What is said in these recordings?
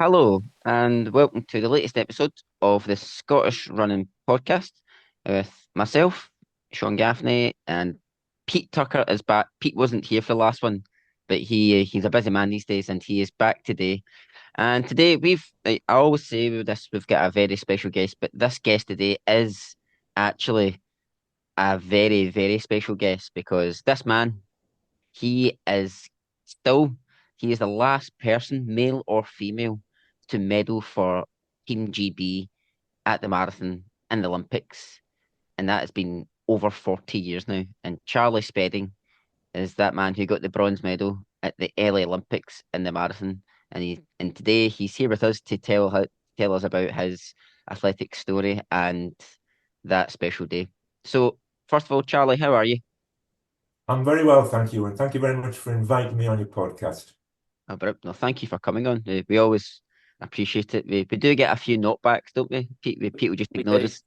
Hello, and welcome to the latest episode of the Scottish Running Podcast with myself, Sean Gaffney, and Pete Tucker is back. Pete wasn't here for the last one, but he's a busy man these days, and he is back today. And today I always say with this we've got a very special guest, but this guest today is actually a very, very special guest because this man, he is still, he is the last person, male or female, to medal for Team GB at the marathon in the Olympics. And that has been over 40 years now. And Charlie Spedding is that man who got the bronze medal at the LA Olympics in the marathon. And today he's here with us to tell us about his athletic story and that special day. So, first of all, Charlie, how are you? I'm very well, thank you, and thank you very much for inviting me on your podcast. No, thank you for coming on. We always appreciate it. We do get a few knockbacks, don't we? People just We ignore do. us.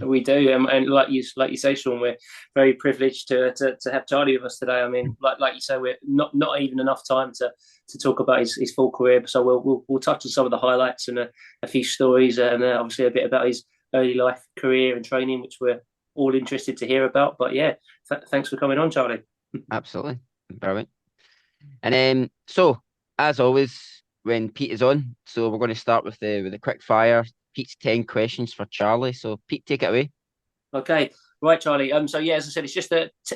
We do, and like you say, Sean, we're very privileged to have Charlie with us today. I mean, like you say, we're not even enough time to talk about his full career. So we'll touch on some of the highlights and a few stories, and obviously a bit about his early life career and training, which we're all interested to hear about. But yeah, thanks for coming on, Charlie. Absolutely. Brilliant. And so as always, when Pete is on, so we're going to start with the quick fire. Pete's 10 questions for Charlie. So Pete, take it away. Okay, right, Charlie. So yeah, as I said, it's just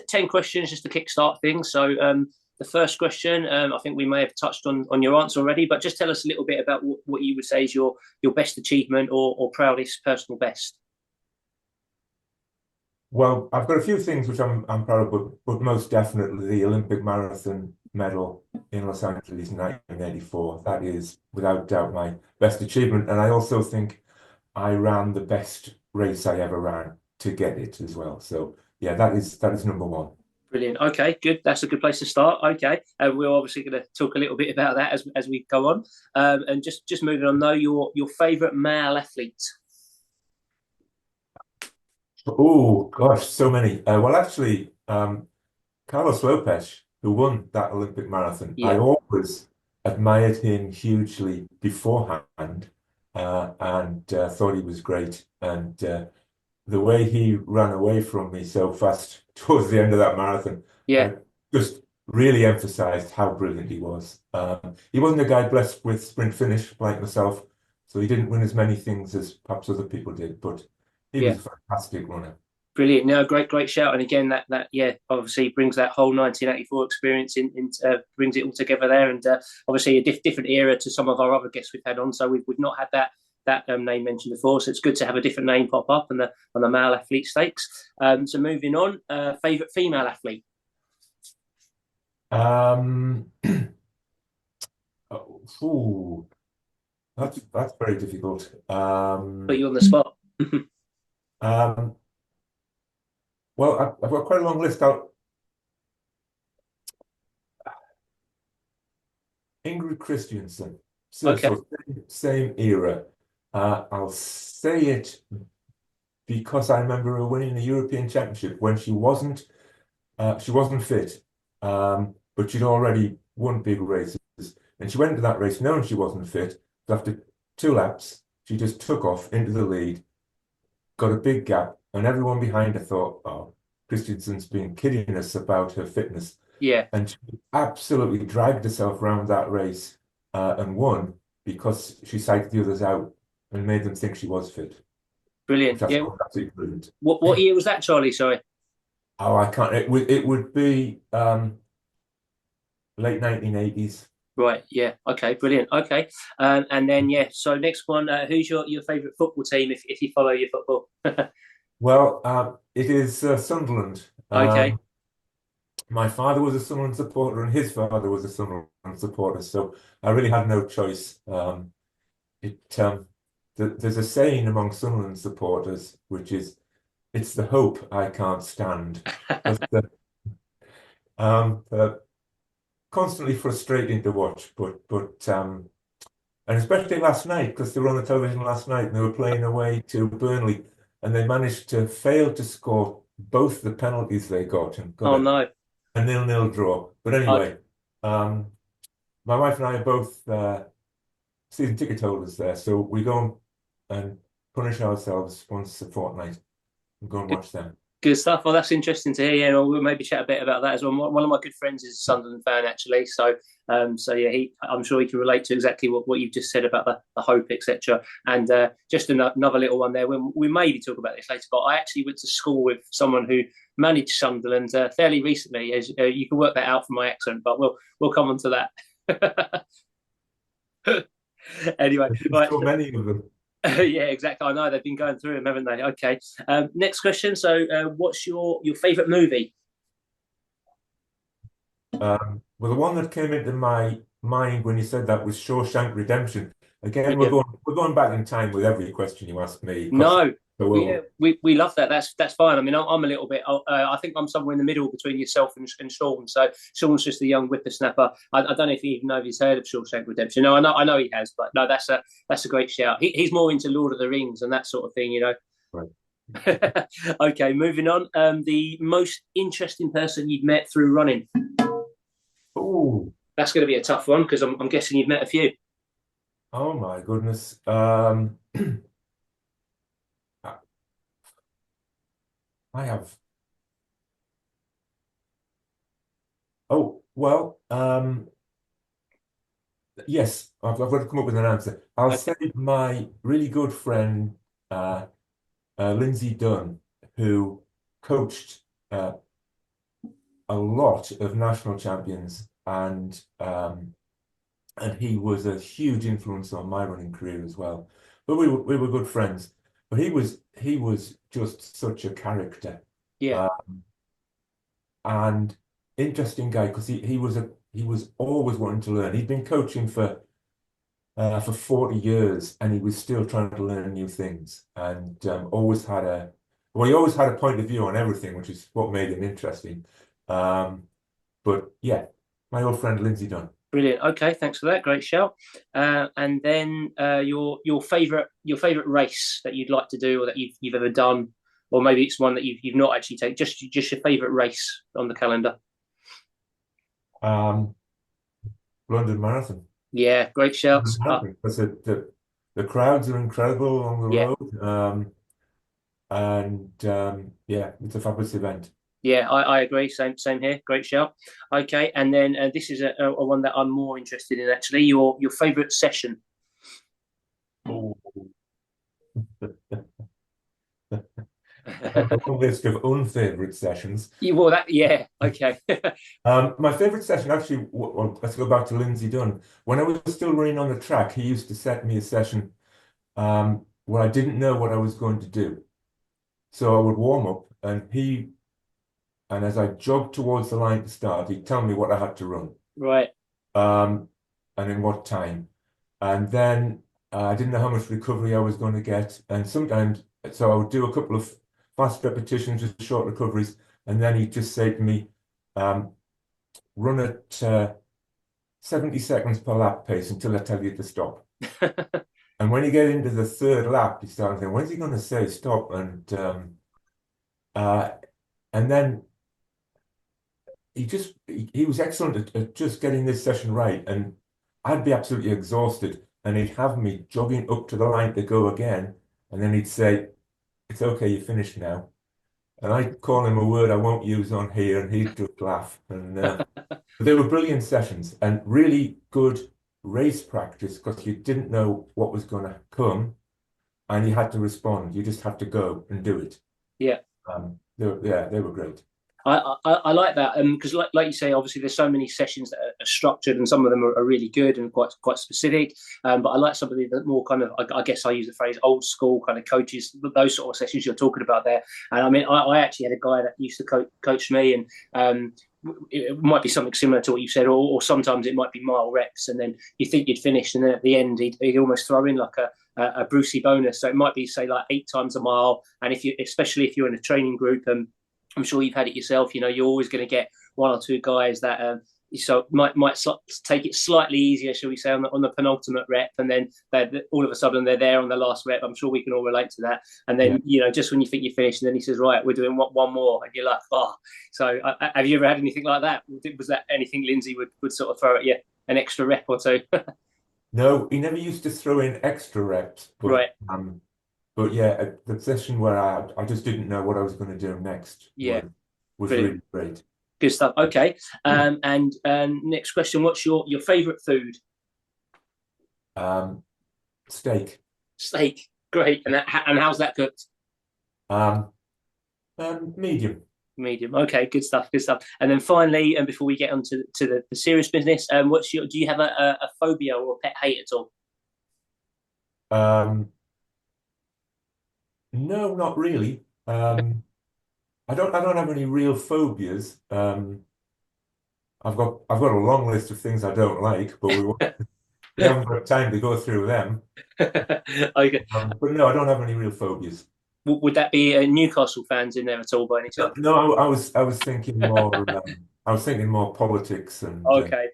10 questions just to kickstart things. So the first question, I think we may have touched on your answer already, but just tell us a little bit about what you would say is your best achievement or proudest personal best. Well, I've got a few things which I'm proud of, but most definitely the Olympic marathon medal in Los Angeles in 1984. That is without doubt my best achievement, and I also think I ran the best race I ever ran to get it as well. So yeah, that is number one. Brilliant. Okay, good. That's a good place to start. Okay, we're obviously going to talk a little bit about that as we go on. And just moving on though, your favourite male athlete. Oh gosh, so many. Well, actually, Carlos Lopez, who won that Olympic marathon, I Yeah, always admired him hugely beforehand, and thought he was great. And the way he ran away from me so fast towards the end of that marathon, yeah. uh, just really emphasized how brilliant he was. He wasn't a guy blessed with sprint finish like myself, so he didn't win as many things as perhaps other people did, but he was Yeah, a fantastic runner. brilliant. No, great shout. And again, that yeah, obviously brings that whole 1984 experience brings it all together there. And obviously a different era to some of our other guests we've had on. So we've not had that name mentioned before. So it's good to have a different name pop up on the male athlete stakes. So moving on, favorite female athlete. Um, ooh, that's very difficult. Put you on the spot. Um, well, I've got quite a long list out. Ingrid Christiansen, so Okay. so same era. I'll say it because I remember her winning the European Championship when she wasn't fit, but she'd already won big races, and she went into that race knowing she wasn't fit. So after 2 laps, she just took off into the lead, got a big gap, and everyone behind her thought, "Oh, Christensen's been kidding us about her fitness." Yeah. And she absolutely dragged herself around that race, and won because she psyched the others out and made them think she was fit, which Brilliant. I Yeah. thought was absolutely brilliant. What year was that, Charlie? Sorry. Oh, I can't. It would be late 1980s. Right. Yeah. Okay. Brilliant. Okay. And then yeah. So next one, who's your favourite football team if you follow your football? Well, it is Sunderland. Okay. My father was a Sunderland supporter, and his father was a Sunderland supporter, so I really had no choice. It there's a saying among Sunderland supporters, which is, "It's the hope I can't stand." But, constantly frustrating to watch, but and especially last night because they were on the television last night and they were playing away to Burnley, and they managed to fail to score both the penalties they got and got Oh a no. 0-0 draw. But Okay. anyway, my wife and I are both season ticket holders there, so we go and punish ourselves once a fortnight and go and watch them. Good stuff. Well, that's interesting to hear. Yeah, we'll maybe chat a bit about that as well. One of my good friends is a Sunderland fan, actually. So, yeah, I'm sure he can relate to exactly what you've just said about the hope, etc. And just another little one there. We maybe talk about this later, but I actually went to school with someone who managed Sunderland fairly recently. As you can work that out from my accent, but we'll come on to that. Anyway, right. So many of them. Yeah, exactly. I know they've been going through them, haven't they? Okay. Next question. So, what's your favourite movie? Well, the one that came into my mind when you said that was Shawshank Redemption. Again, Brilliant. we're going back in time with every question you ask me. No, So yeah, we love that. That's fine. I mean, I'm a little bit. I think I'm somewhere in the middle between yourself and Sean. So Sean's just a young whippersnapper. I don't know if he even knows if he's heard of Shawshank Redemption. No, I know he has, but no, that's a great shout. He's more into Lord of the Rings and that sort of thing, you know. Right. Okay, moving on. The most interesting person you've met through running. Oh, That's going to be a tough one because I'm guessing you've met a few. oh my goodness. I have. Oh, well, yes, I've got to come up with an answer. I'll say my really good friend, Lindsay Dunn, who coached a lot of national champions, and he was a huge influence on my running career as well. But we were good friends. But he was just such a character. Yeah. And interesting guy because he was always wanting to learn. He'd been coaching for 40 years and he was still trying to learn new things, and he always had a point of view on everything, which is what made him interesting. But yeah, my old friend Lindsay Dunn. Brilliant. Okay, thanks for that. Great shout. And then your favourite race that you'd like to do or that you've ever done, or maybe it's one that you've not actually taken. Just your favourite race on the calendar. London Marathon. Yeah, great shouts. Because the crowds are incredible along the road. Yeah, it's a fabulous event. Yeah, I agree. Same here. Great shout. Okay, and then this is a one that I'm more interested in actually. Your favourite session. Oh. A long list of unfavourite sessions. Yeah, okay. My favourite session actually. Well, let's go back to Lindsay Dunn. When I was still running on the track, he used to set me a session where I didn't know what I was going to do, so I would warm up, and as I jogged towards the line to start, he'd tell me what I had to run. Right. And in what time. And then I didn't know how much recovery I was going to get. And sometimes, so I would do a couple of fast repetitions with short recoveries. And then he'd just say to me, run at 70 seconds per lap pace until I tell you to stop. And when you get into the third lap, you start thinking, when's he going to say stop? And then he was excellent at just getting this session right, and I'd be absolutely exhausted, and he'd have me jogging up to the line to go again, and then he'd say, "It's okay, you finished now," and I'd call him a word I won't use on here, and he'd just laugh. And they were brilliant sessions and really good race practice because you didn't know what was going to come, and you had to respond. You just had to go and do it. Yeah. They were great. I like that because, like you say, obviously there's so many sessions that are structured, and some of them are really good and quite specific. But I like some of the more kind of, I guess I use the phrase old school kind of coaches, those sort of sessions you're talking about there. And I mean, I actually had a guy that used to coach me, and it might be something similar to what you said, or sometimes it might be mile reps, and then you think you'd finished, and then at the end he'd almost throw in like a Brucey bonus. So it might be say like 8 times a mile, and especially if you're in a training group, and I'm sure you've had it yourself. You know, you're always going to get 1 or 2 guys that so might take it slightly easier, shall we say, on the penultimate rep, and then all of a sudden they're there on the last rep. I'm sure we can all relate to that. And then just when you think you're finished, and then he says, "Right, we're doing one more," and you're like, "Oh." So have you ever had anything like that? Was that anything Lindsay would sort of throw at you, an extra rep or two? No, he never used to throw in extra reps, Right. but yeah, the session where I just didn't know what I was going to do next Yeah. was Brilliant. really great. Good stuff. Okay. And next question: what's your favourite food? Steak. Steak. Great. And how's that cooked? Um, medium. Medium. Okay. Good stuff. Good stuff. And then finally, and before we get on to the serious business, do you have a phobia or a pet hate at all? No, not really. I don't have any real phobias. I've got a long list of things I don't like, but we haven't got time to go through them. Okay. But no, I don't have any real phobias. Would that be Newcastle fans in there at all by any No, chance? no, I was thinking more. I was thinking more politics and Okay.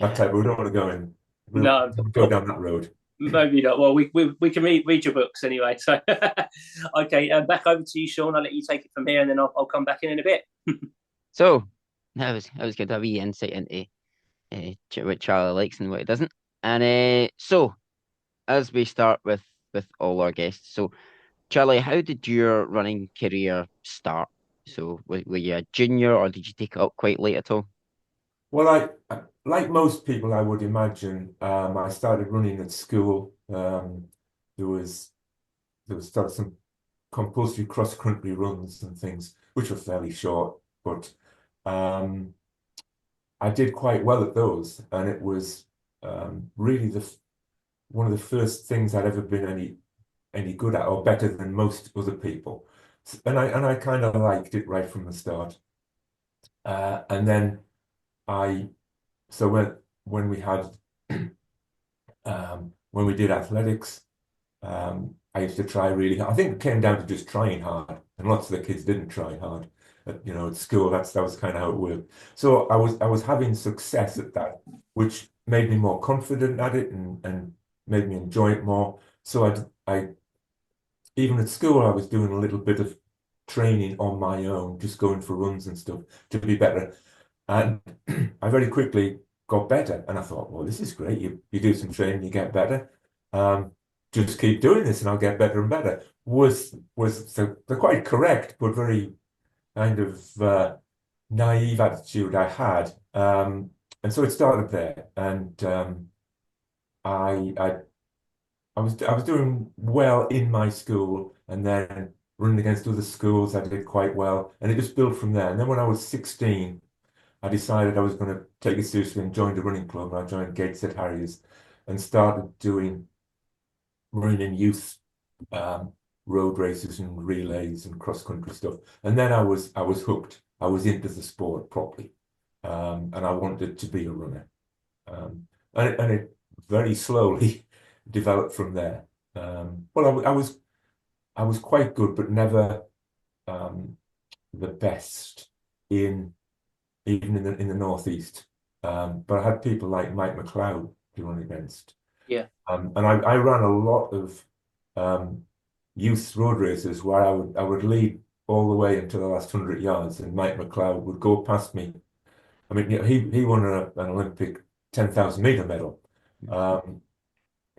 that type. We don't want to go in. We'll No, go down that road. maybe not. Well, we can read your books anyway. So, okay, back over to you, Sean. I'll let you take it from here, and then I'll come back in a bit. So that was good. A wee insight into what Charlie likes and what he doesn't. And so as we start with all our guests, so Charlie, how did your running career start? So were you a junior or did you take it up quite late at all? Well, like most people, I would imagine, I started running at school. There was sort of some compulsory cross-country runs and things, which were fairly short, but um, I did quite well at those, and it was really one of the first things I'd ever been any good at, or better than most other people, and I kind of liked it right from the start. And then I so when we had when we did athletics, I used to try really hard. I think it came down to just trying hard, and lots of the kids didn't try hard. At school, that was kind of how it worked. So I was having success at that, which made me more confident at it and made me enjoy it more. So I even at school, I was doing a little bit of training on my own, just going for runs and stuff to be better. And I very quickly got better. And I thought, well, this is great. You do some training, you get better. Um, just keep doing this and I'll get better and better. So they're quite correct, but very kind of naive attitude I had. And so it started there. And I, I I was doing well in my school, and then running against other schools, I did quite well, and it just built from there. And then when I was 16, I decided I was going to take it seriously and joined a running club. I joined Gateshead Harriers and started doing running in youth road races and relays and cross country stuff. And then I was hooked. I was into the sport properly, and I wanted to be a runner. And it very slowly developed from there. Well, I was quite good, but never the best in even in the Northeast. But I had people like Mike McLeod to run against. Yeah. And I ran a lot of youth road races where I would lead all the way until the last 100 yards, and Mike McLeod would go past me. I mean, he won an Olympic 10,000 meter medal.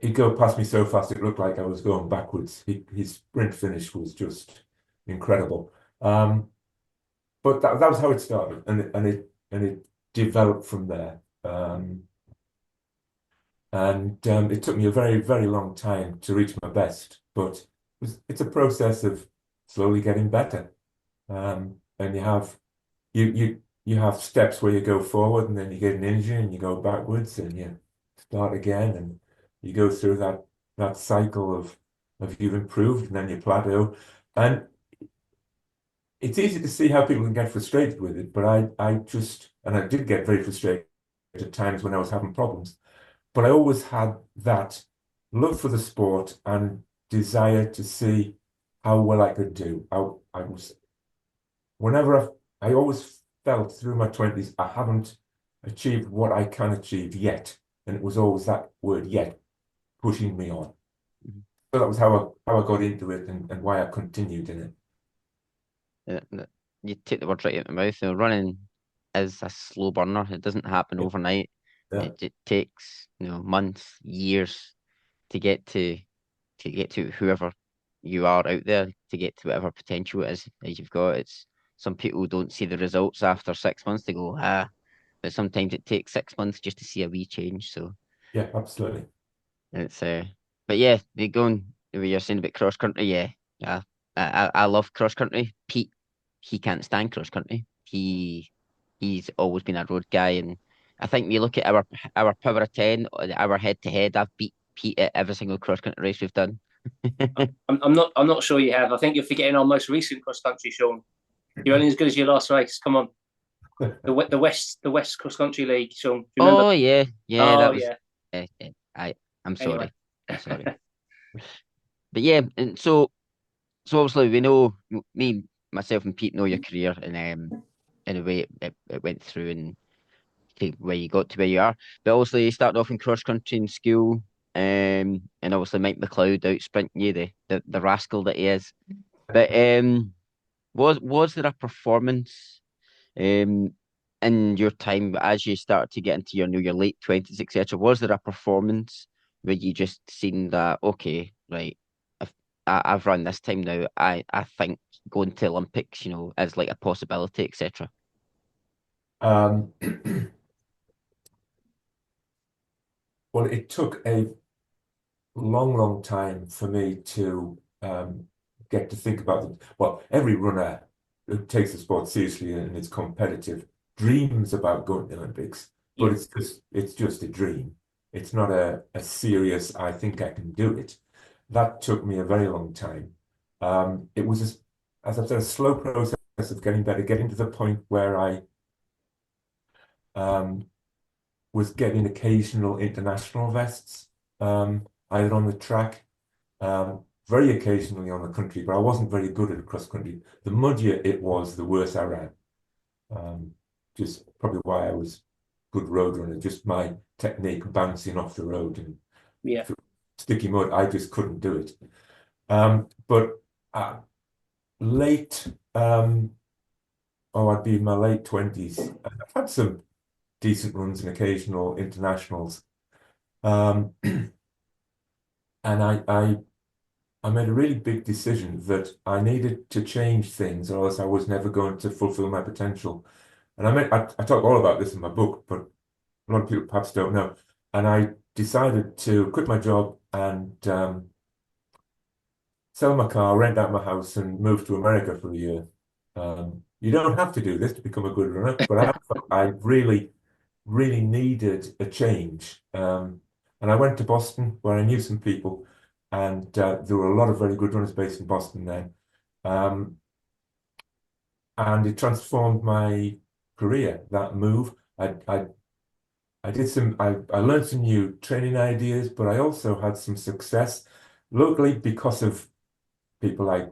He'd go past me so fast it looked like I was going backwards. His sprint finish was just incredible. But that was how it started, and it developed from there. And it took me a very, very long time to reach my best, but it's a process of slowly getting better. And you have steps where you go forward, and then you get an injury, and you go backwards, and you start again, and you go through that cycle of you've improved, and then you plateau. And it's easy to see how people can get frustrated with it, but I did get very frustrated at times when I was having problems. But I always had that love for the sport and desire to see how well I could do. Whenever I always felt through my 20s, I haven't achieved what I can achieve yet. And it was always that word yet pushing me on. Mhm. So that was how I got into it and why I continued in it. You take the words right out of my mouth. Running is a slow burner. It doesn't happen overnight. Yeah. It takes, months, years to get to whoever you are out there, to get to whatever potential it is that you've got. It's some people don't see the results after 6 months. They go, but sometimes it takes 6 months just to see a wee change. So Yeah, absolutely. it's but yeah, they going the way you're saying about cross country. Yeah, yeah, I love cross country. Pete, he can't stand cross country. He's always been a road guy, and I think we look at our power of 10, our head to head. I've beat Pete at every single cross country race we've done. I'm not sure you have. I think you're forgetting our most recent cross country, Sean. You're only as good as your last race. Come on, the West Cross Country League, Sean. Do you remember? Oh yeah, yeah, Oh that was. yeah. I'm Anyway, sorry, I'm sorry, but yeah, and so obviously we know me, myself, and Pete know your career, and the way it went through, and to where you got to where you are. But obviously you started off in cross country in school, and obviously Mike McLeod out sprinting you, the rascal that he is. But was there a performance um in your time as you started to get into your late 20s, etc.? Was there a performance where you just seen that, okay, right, if I've run this time now, I think going to Olympics, is like a possibility, etc.? Um, well, it took a long, long time for me to get to think about it. Well, every runner who takes the sport seriously and it's competitive dreams about going to the Olympics, but yeah. it's just a dream. It's not a serious, I think I can do it. That took me a very long time. It was, as I've said, a slow process of getting better, getting to the point where I um, was getting occasional international vests, either on the track, very occasionally on the country, but I wasn't very good at cross country. The muddier it was, the worse I ran. Just probably why I was good road runner, just my technique bouncing off the road and Yeah. sticky mud, I just couldn't do it. But late, I'd be in my late 20s. I've had some decent runs and occasional internationals. Um, and I made a really big decision that I needed to change things, or else I was never going to fulfill my potential. And I talk all about this in my book, but a lot of people perhaps don't know. And I decided to quit my job and sell my car, rent out my house, and move to America for a year. You don't have to do this to become a good runner, but I really, really needed a change. And I went to Boston where I knew some people, and there were a lot of very good runners based in Boston then. Um, and it transformed my career, that move. I learned some new training ideas, but I also had some success locally because of people like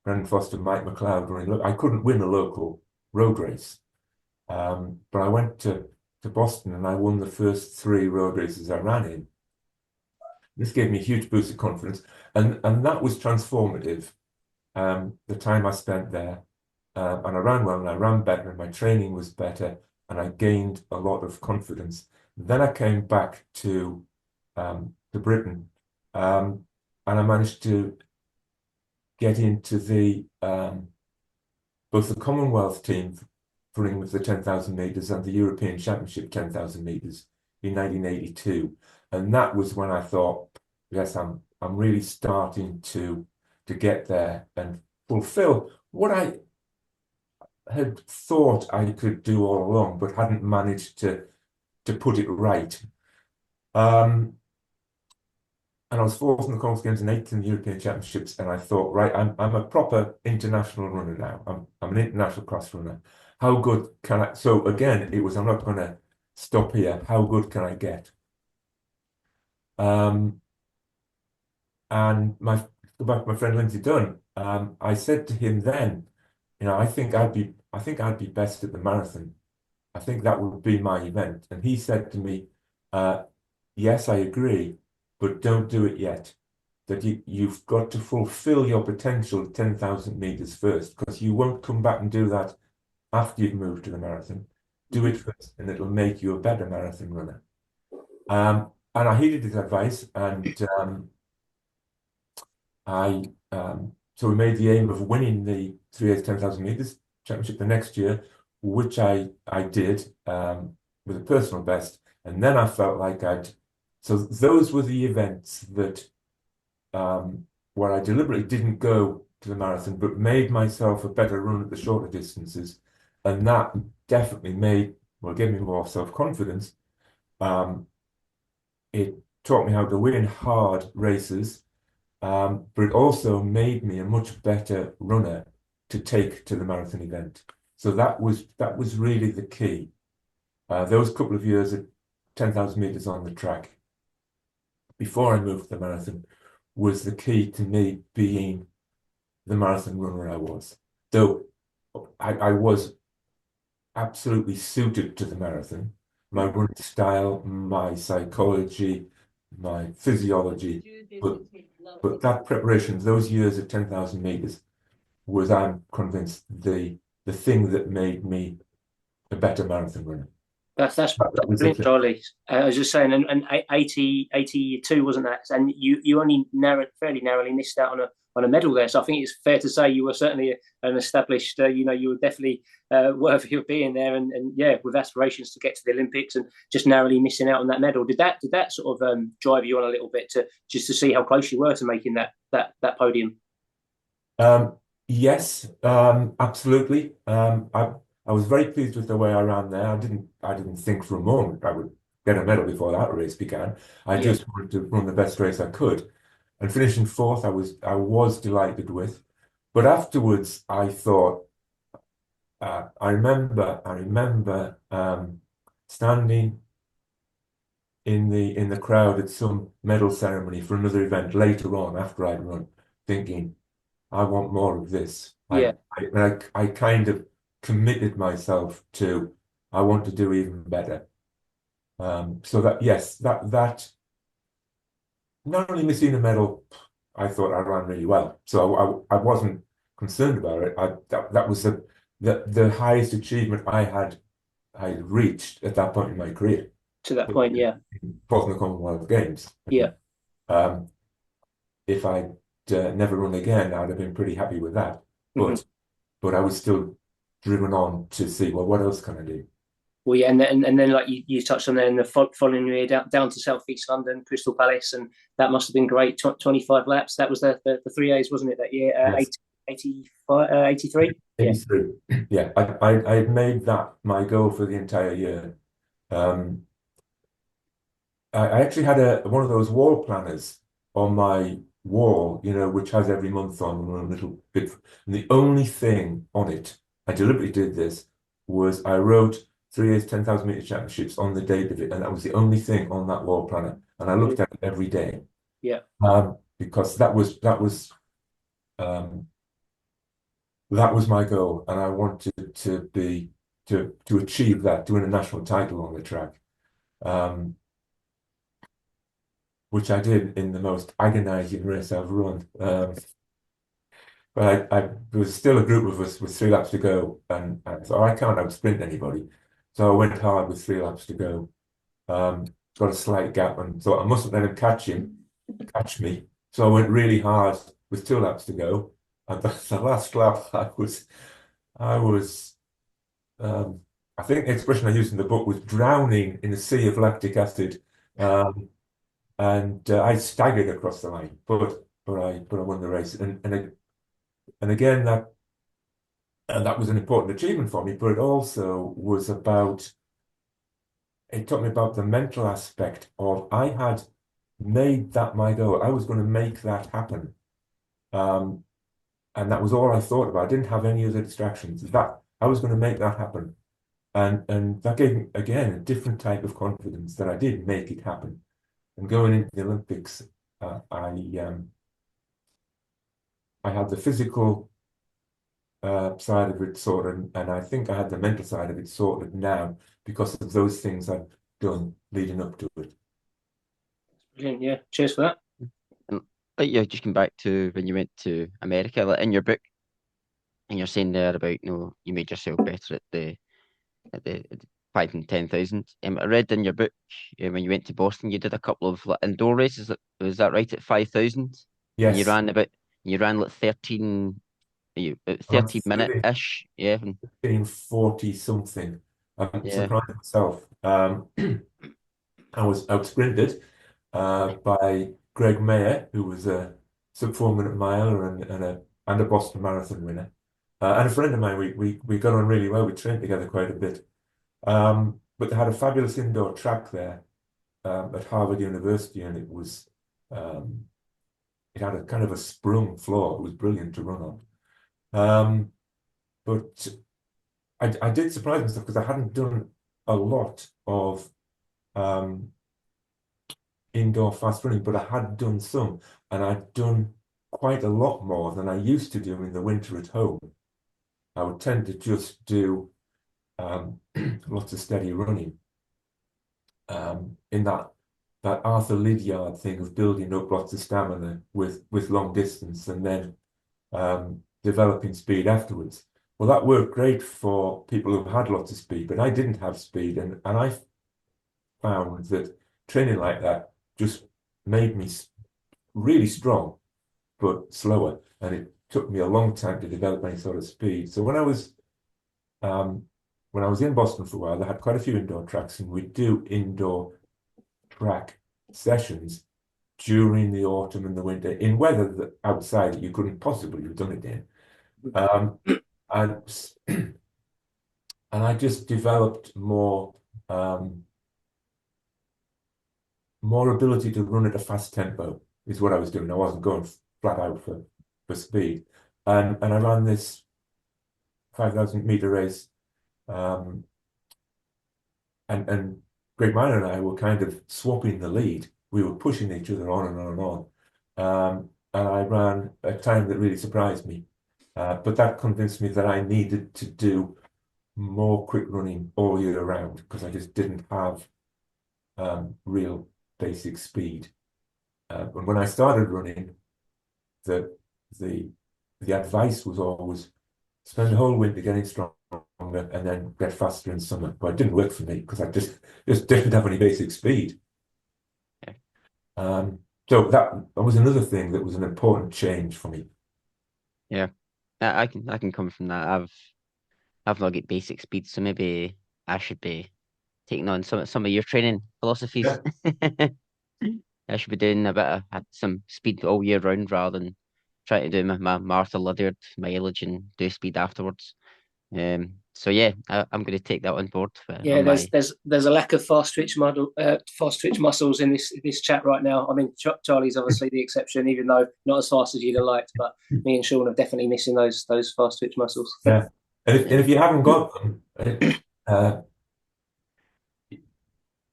Brendan Foster, Mike McLeod running. I couldn't win a local road race, but I went to Boston and I won the first 3 road races I ran in. This gave me a huge boost of confidence, and that was transformative. The time I spent there, and I ran well, and I ran better, and my training was better, and I gained a lot of confidence. Then I came back to Britain, and I managed to get into the both the Commonwealth team for running with the 10,000 meters and the European Championship 10,000 meters in 1982, and that was when I thought, yes, I'm really starting to get there and fulfill what I had thought I could do all along, but hadn't managed to put it right. And I was 4th in the Commonwealth Games and 8th in the European Championships, and I thought, right, I'm a proper international runner now. I'm an international class runner. How good can I? So again, it was, I'm not going to stop here. How good can I get? And go back to my friend Lindsay Dunn. I said to him then, I think I'd be best at the marathon. I think that would be my event. And he said to me, yes, I agree, but don't do it yet. That you've got to fulfill your potential at 10,000 meters first, because you won't come back and do that after you've moved to the marathon. Do it first, and it'll make you a better marathon runner. And I heeded his advice, and so we made the aim of winning the 3 10,000 meters championship the next year, which I did with a personal best. And then I felt like so those were the events that where I deliberately didn't go to the marathon, but made myself a better run at the shorter distances. And that definitely gave me more self-confidence. It taught me how to win hard races, but it also made me a much better runner to take to the marathon event. So that was really the key. Those couple of years at 10,000 meters on the track before I moved to the marathon was the key to me being the marathon runner I was. Though I was absolutely suited to the marathon, my running style, my psychology, my physiology, but that preparation, those years at 10,000 meters, was, I'm convinced, the thing that made me a better marathon runner. That's That was brilliant, the thing. Charlie. I was just saying, and 82 wasn't that? And you only fairly narrowly missed out on a medal there. So I think it's fair to say you were certainly an established. You were definitely worthy of being there, and yeah, with aspirations to get to the Olympics, and just narrowly missing out on that medal. Did that sort of drive you on a little bit to just to see how close you were to making that podium? Yes, absolutely. I was very pleased with the way I ran there. I didn't think for a moment I would get a medal before that race began. I just wanted to run the best race I could. And finishing fourth, I was delighted with. But afterwards, I thought, I remember standing in the crowd at some medal ceremony for another event later on after I'd run, thinking, I want more of this. Yeah. I kind of committed myself to, I want to do even better. So that, yes, that not only missing a medal, I thought I ran really well. So I wasn't concerned about it. That was the highest achievement I reached at that point in my career. To that point, yeah. Fourth in the Commonwealth Games. Yeah. If I'd never run again, I'd have been pretty happy with that. But I was still driven on to see, well, what else can I do? Well, yeah, and then like you touched on there in the following year down to South East London, Crystal Palace, and that must have been great. 25 laps. That was the 3As, wasn't it, that year? Yes. 83? 83. Yeah, I had made that my goal for the entire year. I actually had one of those wall planners on my wall, which has every month on a little bit. And the only thing on it, I deliberately did this, was I wrote 3A's 10,000 meter championships on the date of it, and that was the only thing on that wall planner. And I looked at it every day. Yeah. Because that was my goal, and I wanted to achieve that, to win a national title on the track. Which I did in the most agonizing race I've run. But there was still a group of us with 3 laps to go, and so I can't outsprint anybody. So I went hard with 3 laps to go. Got a slight gap and thought I mustn't let him catch me. So I went really hard with 2 laps to go. And the last lap, I think the expression I used in the book was drowning in a sea of lactic acid. And I staggered across the line, but I won the race, and again that was an important achievement for me. But it also was it taught me about the mental aspect of, I had made that my goal. I was going to make that happen, and that was all I thought about. I didn't have any other distractions. That I was going to make that happen, and that gave me again a different type of confidence that I did make it happen. And going into the Olympics, I had the physical side of it sorted, and I think I had the mental side of it sorted now because of those things I've done leading up to it. Brilliant, yeah. Cheers for that. And like you just come back to when you went to America, like in your book, and you're saying there about you made yourself better at the 5 and 10,000. I read in your book when you went to Boston, you did a couple of like, indoor races. Was that right at 5,000? And Yes, you ran like 13, 13 minute around ish. Yeah, 40 something. I'm yeah, surprised myself. I was outsprinted by Greg Mayer, who was a sub 4 minute miler and a Boston Marathon winner. And a friend of mine, we got on really well. We trained together quite a bit. But they had a fabulous indoor track there at Harvard University, and um, it had a kind of a sprung floor. It was brilliant to run on. But I did surprise myself because I hadn't done a lot of um, indoor fast running, but I had done some, and I'd done quite a lot more than I used to do in the winter at home. I would tend to just do lots of steady running. In that Arthur Lydiard thing of building up lots of stamina with long distance and then developing speed afterwards. Well, that worked great for people who had lots of speed, but I didn't have speed, and I found that training like that just made me really strong, but slower, and it took me a long time to develop any sort of speed. So when I was in Boston for a while, they had quite a few indoor tracks, and we'd do indoor track sessions during the autumn and the winter in weather that outside that you couldn't possibly have done it in. And and I just developed more ability to run at a fast tempo is what I was doing. I wasn't going flat out for speed. And I ran this 5,000 meter race. And Greg Miner and I were kind of swapping the lead. We were pushing each other on and on and on. And I ran a time that really surprised me. But that convinced me that I needed to do more quick running all year round because I just didn't have real basic speed. And when I started running, the the advice was always spend the whole winter getting stronger and then get faster in summer. But it didn't work for me because I just didn't have any basic speed. yeah, So that was another thing that was an important change for me. yeah. I can come from that. I've not got basic speed, so maybe I should be taking on some of your training philosophies. Yeah. I should be doing a bit of some speed all year round rather than trying to do my Martha Lydiard mileage and do speed afterwards. So yeah, I'm going to take that on board Yeah, on my. there's a lack of fast twitch muscles in this chat right now. I mean, Charlie's obviously the exception, even though not as fast as you'd have liked. But me and Sean are definitely missing those fast twitch muscles. Yeah. And if you haven't got them, uh,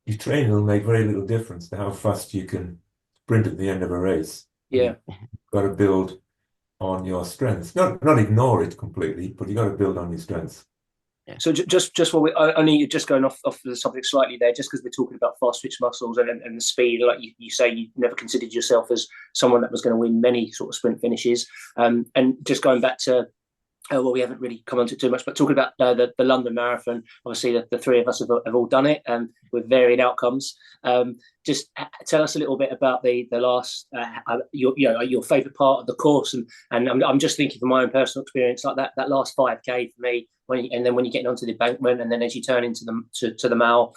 your training will make very little difference to how fast you can sprint at the end of a race. Yeah. You've got to build on your strengths. Not ignore it completely, but you got to build on your strengths. Yeah. So just while we only just going off the subject slightly there, just because we're talking about fast twitch muscles and the speed, like you say, you never considered yourself as someone that was going to win many sort of sprint finishes. And just going back to well, we haven't really commented too much, but talking about the London Marathon, obviously the three of us have all done it with varying outcomes. Just tell us a little bit about the last, your favourite part of the course, and I'm just thinking from my own personal experience, like that last 5K for me, and then when you're getting onto the embankment, and then as you turn into the Mall,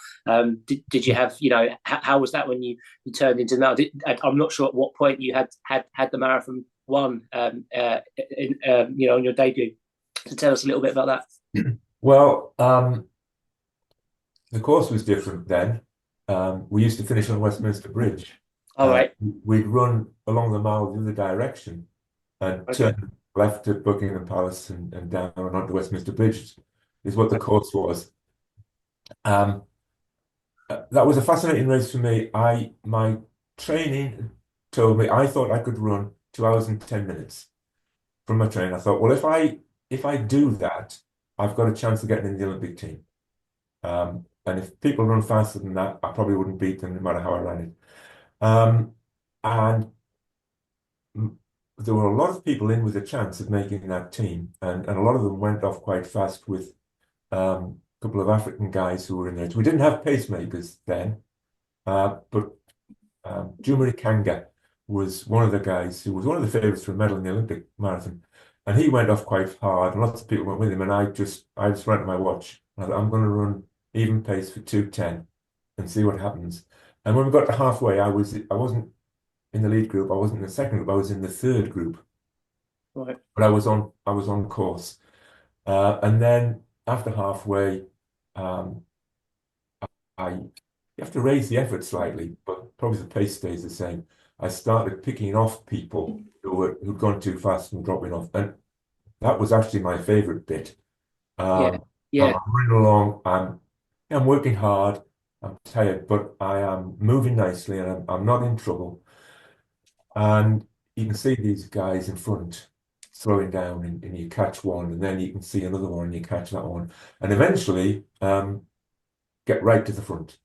did you have, how was that when you turned into the Mall? I'm not sure at what point you had the marathon won, on your debut. To tell us a little bit about that. Well, the course was different then. We used to finish on Westminster Bridge. All right. We'd run along the Mall the other direction and turn left at Buckingham Palace and down and onto Westminster Bridge is what the course was. That was a fascinating race for me. My training told me I thought I could run 2 hours and 10 minutes from my training. I thought, well, if I do that, I've got a chance of getting in the Olympic team. And if people run faster than that, I probably wouldn't beat them no matter how I ran it. And there were a lot of people in with a chance of making that team, and a lot of them went off quite fast with couple of African guys who were in there. We didn't have pacemakers then, but Jumari Kanga was one of the guys who was one of the favourites for a medal in the Olympic marathon, and he went off quite hard, and lots of people went with him, and I just ran to my watch. And I thought, I'm going to run even pace for 2:10 and see what happens. And when we got to halfway, I wasn't in the lead group, I wasn't in the second group, I was in the third group. Right. But I was on course. And then after halfway, um, you have to raise the effort slightly, but probably the pace stays the same. I started picking off people who'd gone too fast and dropping off, and that was actually my favorite bit. Yeah. I'm Yeah. running along. I'm working hard. I'm tired, but I am moving nicely, and I'm not in trouble. And you can see these guys in front slowing down, and you catch one, and then you can see another one, and you catch that one, and eventually get right to the front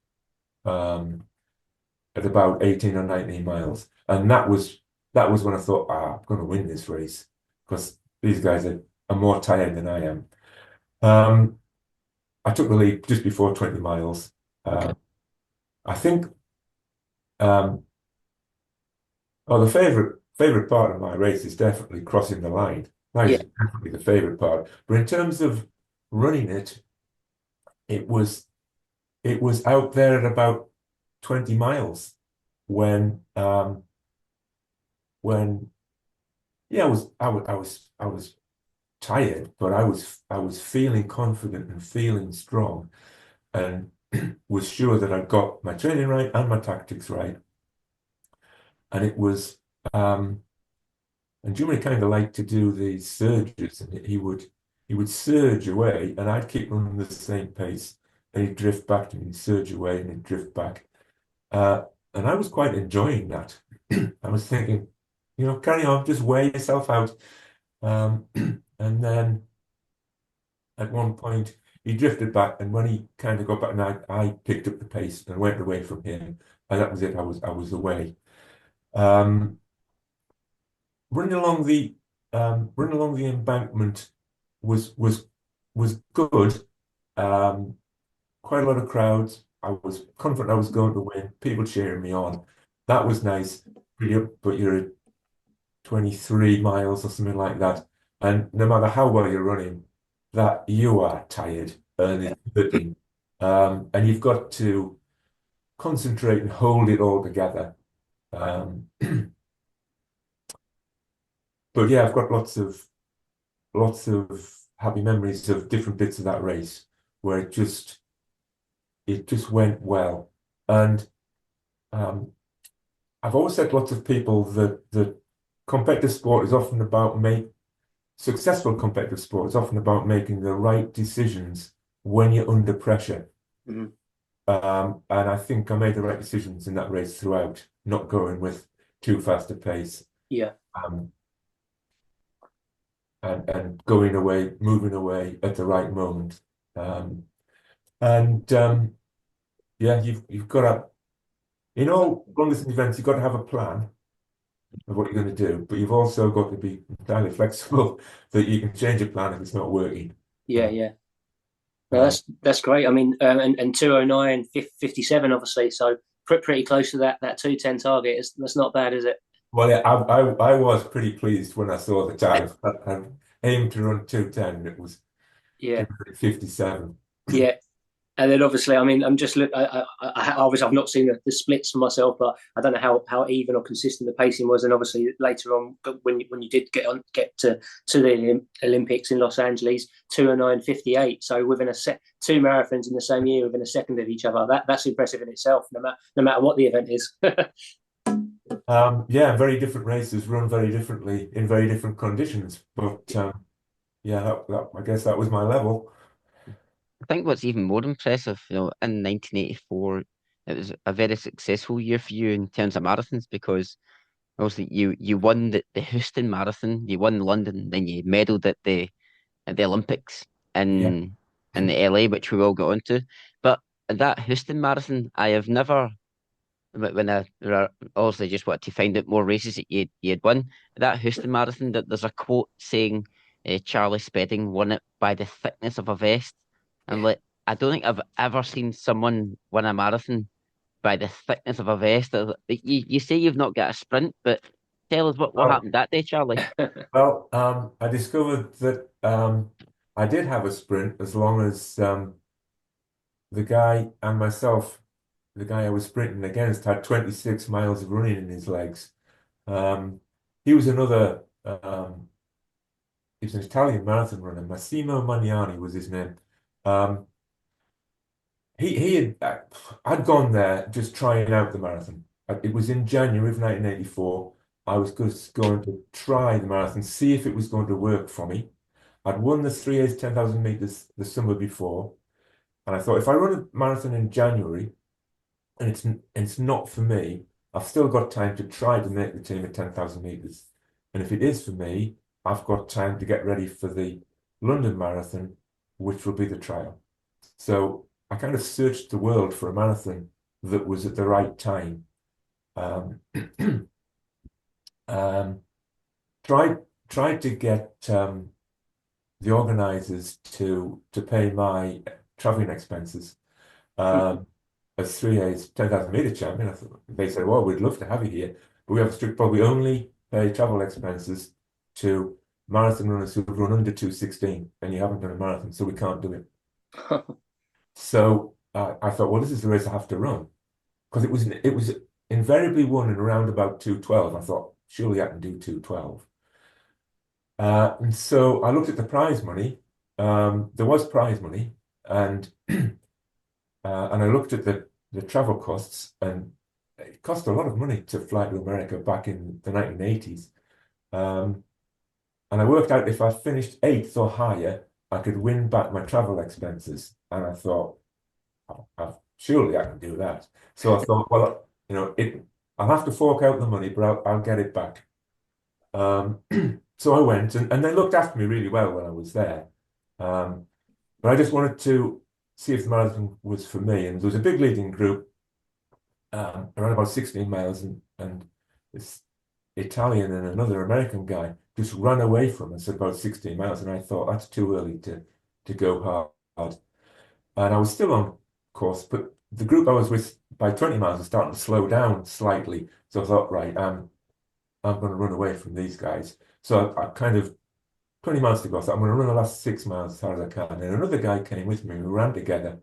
at about 18 or 19 miles. And that was when I thought, I'm going to win this race because these guys are more tired than I am. I took the lead just before 20 miles. Okay. I think the favorite part of my race is definitely crossing the line. That Yeah. is definitely the favorite part. But in terms of running it, it was out there at about 20 miles when yeah, I was tired, but I was feeling confident and feeling strong, and was sure that I'd got my training right and my tactics right. And it was and Jimmy kind of liked to do these surges, and he would surge away, and I'd keep running the same pace, and he'd drift back to me, and surge away, and he'd drift back. And I was quite enjoying that. I was thinking, carry on, just wear yourself out. And then at one point he drifted back, and when he kind of got back, and I picked up the pace and went away from him, and that was it. I was away. Running along the embankment was good. Quite a lot of crowds. I was confident I was going to win. People cheering me on. That was nice. But you're at 23 miles or something like that, and no matter how well you're running, that you are tired and it's hurting. And you've got to concentrate and hold it all together. But yeah, I've got lots of happy memories of different bits of that race where it just went well. And I've always said to lots of people that competitive sport is often about successful competitive sport is often about making the right decisions when you're under pressure. Mhm. And I think I made the right decisions in that race throughout, not going with too fast a pace. Yeah. And going away, moving away at the right moment. Yeah, you've got to, in all long distance events, you've got to have a plan of what you're going to do, but you've also got to be entirely flexible that you can change your plan if it's not working. Yeah. Yeah. No, that's great. I mean, and 209.57, obviously, so pretty close to that 210 target. That's not bad, is it? Well, yeah, I was pretty pleased when I saw the time. I aimed to run 2:10. It was Yeah. 57. Yeah. And then obviously, I mean, I'm just look. Obviously, I've not seen the splits for myself, but I don't know how even or consistent the pacing was. And obviously, later on, when you did get to the Olympics in Los Angeles, 209.58. So within two marathons in the same year, within a second of each other, that's impressive in itself. No matter what the event is. Yeah, very different races run very differently in very different conditions. But yeah, I guess that was my level. I think what's even more impressive, in 1984, it was a very successful year for you in terms of marathons because obviously you won the Houston Marathon, you won London, then you medaled at the Olympics Yeah. in the LA, which we will get onto. But that Houston Marathon, I have never when I obviously just wanted to find out more races that you had won. That Houston Marathon, that there's a quote saying Charlie Spedding won it by the thickness of a vest. And I don't think I've ever seen someone win a marathon by the thickness of a vest. You say you've not got a sprint, but tell us what Well, happened that day, Charlie. I discovered that I did have a sprint as long as the guy and myself, the guy I was sprinting against, had 26 miles of running in his legs. Um, he was another, he was an Italian marathon runner. Massimo Magnani was his name. Um, he had, I'd gone there just trying out the marathon. It was in January of 1984. I was just going to try the marathon, see if it was going to work for me. I'd won the 3A's 10,000 meters the summer before, and I thought if I run a marathon in January and it's not for me, I've still got time to try to make the team at 10,000 meters. And if it is for me, I've got time to get ready for the London Marathon, which will be the trial. So I kind of searched the world for a marathon that was at the right time. Um, um, tried to get the organisers to pay my travelling expenses. As 3A's 10,000 meter champion, they said, "Well, we'd love to have you here, but we have a strict policy. We only pay travel expenses to marathon runners who've run under 2:16, and you haven't done a marathon, so we can't do it." So I thought, well, this is the race I have to run because it was invariably won in around about 2:12. I thought, surely I can do 2:12. And so I looked at the prize money. There was prize money, and I looked at the travel costs, and it cost a lot of money to fly to America back in the 1980s. And I worked out if I finished eighth or higher, I could win back my travel expenses. And I thought, surely I can do that. So I thought, well, I'll have to fork out the money, but I'll get it back. So I went, and they looked after me really well when I was there. But I just wanted to see if the marathon was for me. And there was a big leading group around about 16 miles, and this Italian and another American guy just ran away from us at about 16 miles. And I thought, that's too early to go hard. And I was still on course, but the group I was with by 20 miles was starting to slow down slightly. So I thought, right, I'm going to run away from these guys. So I kind of 20 miles to go. So I'm going to run the last 6 miles as hard as I can. And another guy came with me. We ran together.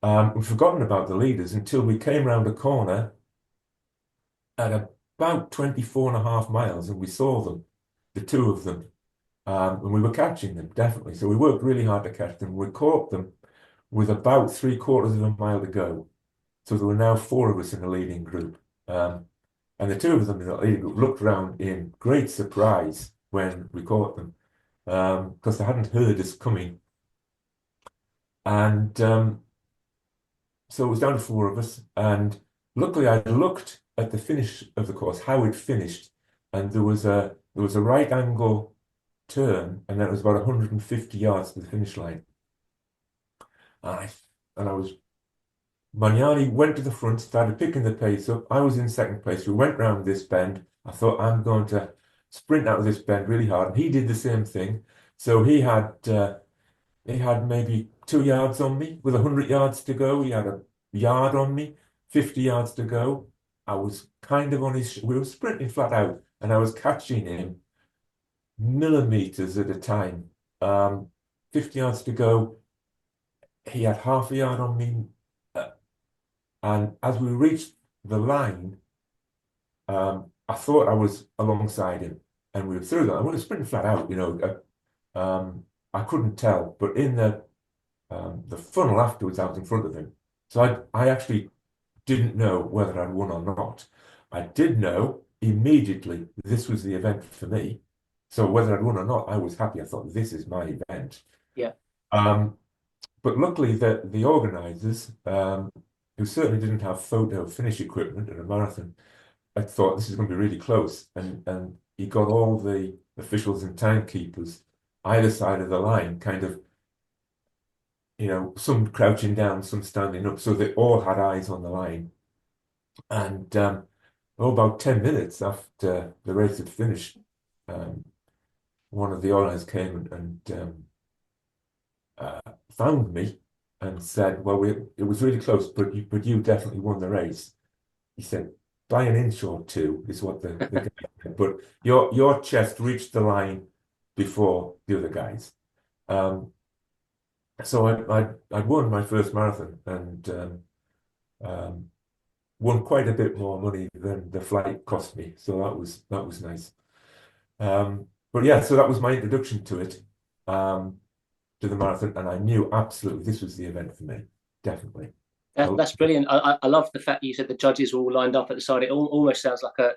We'd forgotten about the leaders until we came round a corner at about 24 and a half miles, and we saw them, the two of them. And we were catching them, definitely. So we worked really hard to catch them. We caught them with about 3/4 of a mile to go. So there were now four of us in the leading group. And the two of them in the leading group looked around in great surprise when we caught them, because they hadn't heard us coming. And so it was down to four of us. And luckily, I looked at the finish of the course, how it finished, and there was a right angle turn, and then it was about 150 yards to the finish line. And I was Magnani went to the front, started picking the pace up. I was in second place. We went round this bend. I thought, I'm going to sprint out of this bend really hard. And he did the same thing. So he had maybe 2 yards on me with 100 yards to go. He had a yard on me, 50 yards to go. I was kind of on his, we were sprinting flat out, and I was catching him millimeters at a time. 50 yards to go. He had half a yard on me. And as we reached the line, I thought I was alongside him, and we were through that. I was sprinting flat out, I couldn't tell, but in the funnel afterwards, I was in front of him. So I actually didn't know whether I'd won or not. I did know immediately this was the event for me. So whether I'd won or not, I was happy. I thought, this is my event. Yeah. But luckily, the organisers, who certainly didn't have photo finish equipment at a marathon, I thought this is going to be really close. And he got all the officials and timekeepers either side of the line, kind of, some crouching down, some standing up, so they all had eyes on the line. And about 10 minutes after the race had finished, one of the organisers came and found me and said, "Well, it was really close, but you definitely won the race." He said, "By an inch or two is what the guy said, but your chest reached the line before the other guys." So I'd won my first marathon and won quite a bit more money than the flight cost me. So that was nice. But yeah, so that was my introduction to it, to the marathon, and I knew absolutely this was the event for me, definitely. That's brilliant. I love the fact that you said the judges were all lined up at the side. It almost sounds like a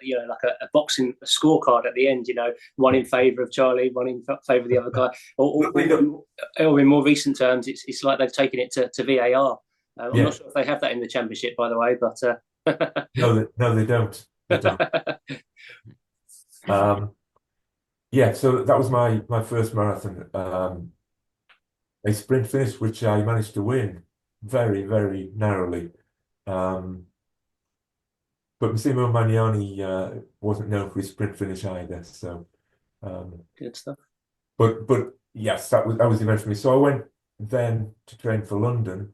boxing scorecard at the end. One in favour of Charlie, one in favour of the other guy. Or in more recent terms, it's like they've taken it to VAR. I'm not sure if they have that in the championship, by the way, but no, they don't. They don't. Yeah, so that was my first marathon. A sprint finish, which I managed to win very, very narrowly. But Massimo Magnani wasn't known for his sprint finish either. So good stuff. But yes, that was the event for me. So I went then to train for London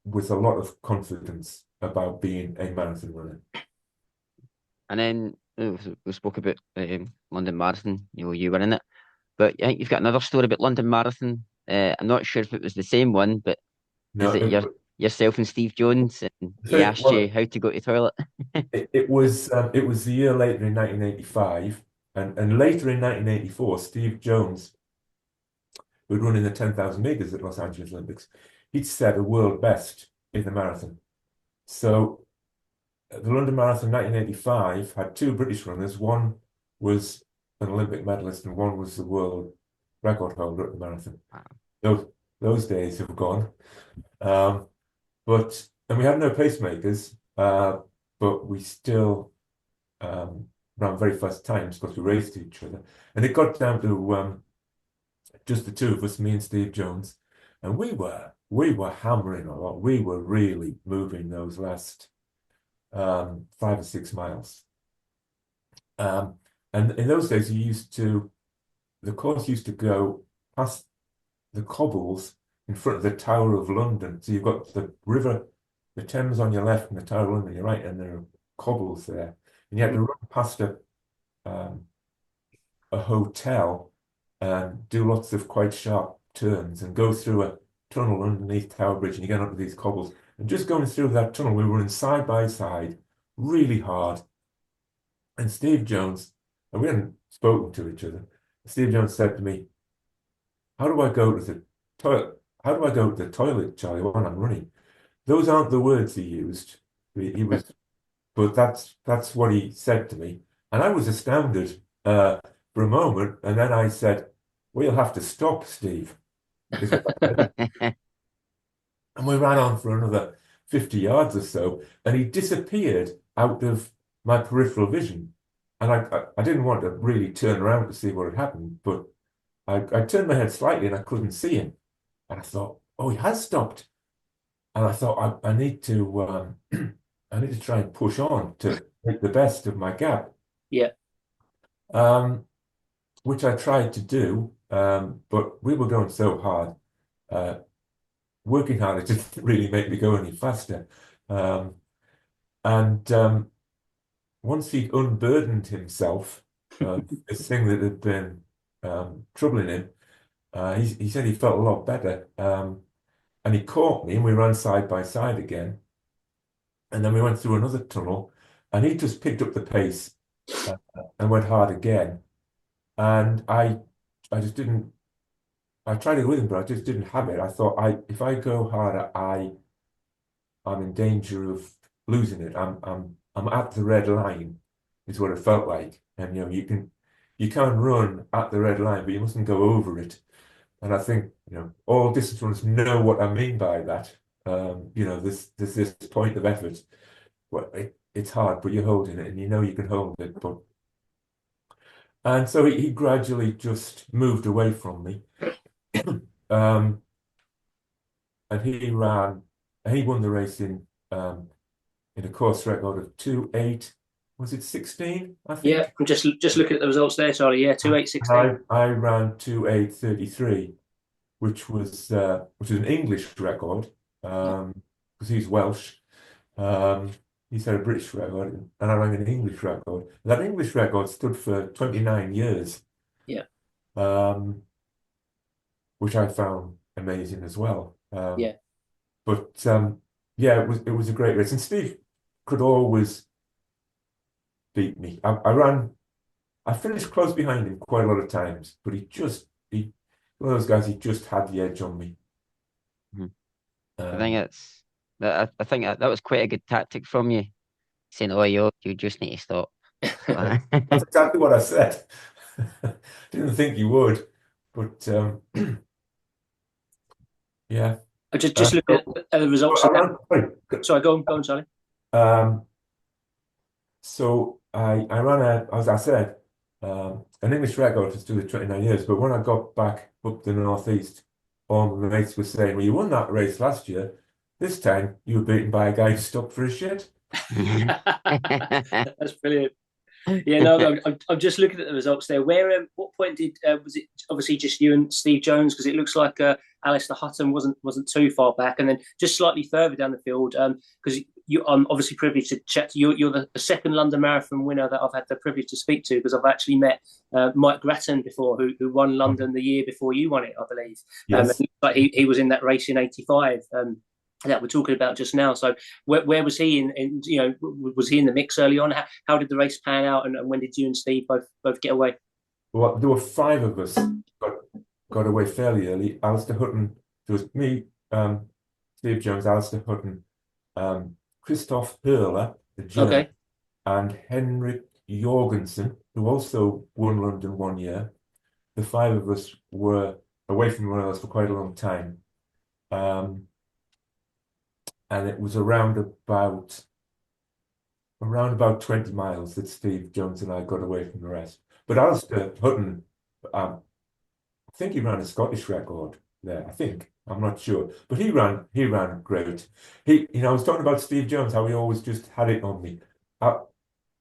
with a lot of confidence about being a marathon runner. And then we spoke about London Marathon. You were in it, but I think you've got another story about London Marathon. I'm not sure if it was the same one, but is it yourself and Steve Jones, and he asked you how to go to the toilet? It was the year later in 1985, and later in 1984, Steve Jones, who had run in the 10,000 meters at Los Angeles Olympics, he'd set a world best in the marathon. So the London Marathon 1985 had two British runners. One was an Olympic medalist, and one was the world record holder at the marathon. Wow. Those days have gone. And we had no pacemakers, but we still ran very fast times because we raced each other. And it got down to just the two of us, me and Steve Jones, and we were hammering a lot. We were really moving those last 5 or 6 miles. And in those days, the course used to go past the cobbles in front of the Tower of London. So you've got the river, the Thames on your left and the Tower of London on your right, and there are cobbles there. And you had to run past a hotel and do lots of quite sharp turns and go through a tunnel underneath Tower Bridge, and you get onto these cobbles. And just going through that tunnel, we were running side by side, really hard. And Steve Jones, and we hadn't spoken to each other, Steve Jones said to me, "How do I go to the toilet? How do I go to the toilet, Charlie, when I'm running?" Those aren't the words he used. He was, but that's what he said to me, and I was astounded for a moment. And then I said, "Well, you'll have to stop, Steve." And we ran on for another 50 yards or so, and he disappeared out of my peripheral vision. And I didn't want to really turn around to see what had happened, but I turned my head slightly and I couldn't see him. And I thought, oh, he has stopped. And I thought, I need to try and push on to make the best of my gap. Yeah. Which I tried to do, but we were going so hard. Working hard, it didn't really make me go any faster. Once he'd unburdened himself, this thing that had been troubling him, he said he felt a lot better. And he caught me, and we ran side by side again. And then we went through another tunnel, and he just picked up the pace and went hard again. And I just didn't. I tried it with him, but I just didn't have it. I thought, if I go harder, I'm in danger of losing it. I'm at the red line, is what it felt like. And you can run at the red line, but you mustn't go over it. And I think all distance runners know what I mean by that. This point of effort. Well, it's hard, but you're holding it, and you can hold it. And so he gradually just moved away from me. And he won the race in a course record of 2:08. Was it 16? I think. Yeah, I'm just looking at the results there, Charlie. Yeah, 2:8:16. I ran 2:8:33, which was an English record, because he's Welsh. He set a British record, and I ran an English record. That English record stood for 29 years. Yeah. Which I found amazing as well. Yeah. But yeah, it was a great race, and Steve could always beat me. I finished close behind him quite a lot of times, but he one of those guys, he just had the edge on me. Mhm. I think I think that was quite a good tactic from you, saying, "Oh, you just need to stop." That's exactly what I said. Didn't think you would, but yeah. Just looking at the results. Sorry, go on, Charlie. So I ran as I said, an English record for still 29 years. But when I got back up the northeast, all my mates were saying, "Well, you won that race last year. This time you were beaten by a guy who stopped for a shit." That's brilliant. Yeah, no, I'm just looking at the results there. What point was it? Obviously, just you and Steve Jones, because it looks like Alistair Hutton wasn't too far back, and then just slightly further down the field, because I'm obviously privileged to chat to you. You're the second London Marathon winner that I've had the privilege to speak to, because I've actually met Mike Grattan before, who won London the year before you won it, I believe. Yes. But he was in that race in '85. That we're talking about just now. So where was he in was he in the mix early on? How did the race pan out, and when did you and Steve both get away? Well, there were 5 of us got away fairly early. Alistair Hutton, there was me, Steve Jones, Alistair Hutton, Christoph Hurler, the German, Okay. and Henrik Jorgensen, who also won London one year. The 5 of us were away from one of us for quite a long time. And it was around about 20 miles that Steve Jones and I got away from the rest. But Alistair Hutton, I think he ran a Scottish record there. I think, I'm not sure, but he ran great. I was talking about Steve Jones, how he always just had it on me.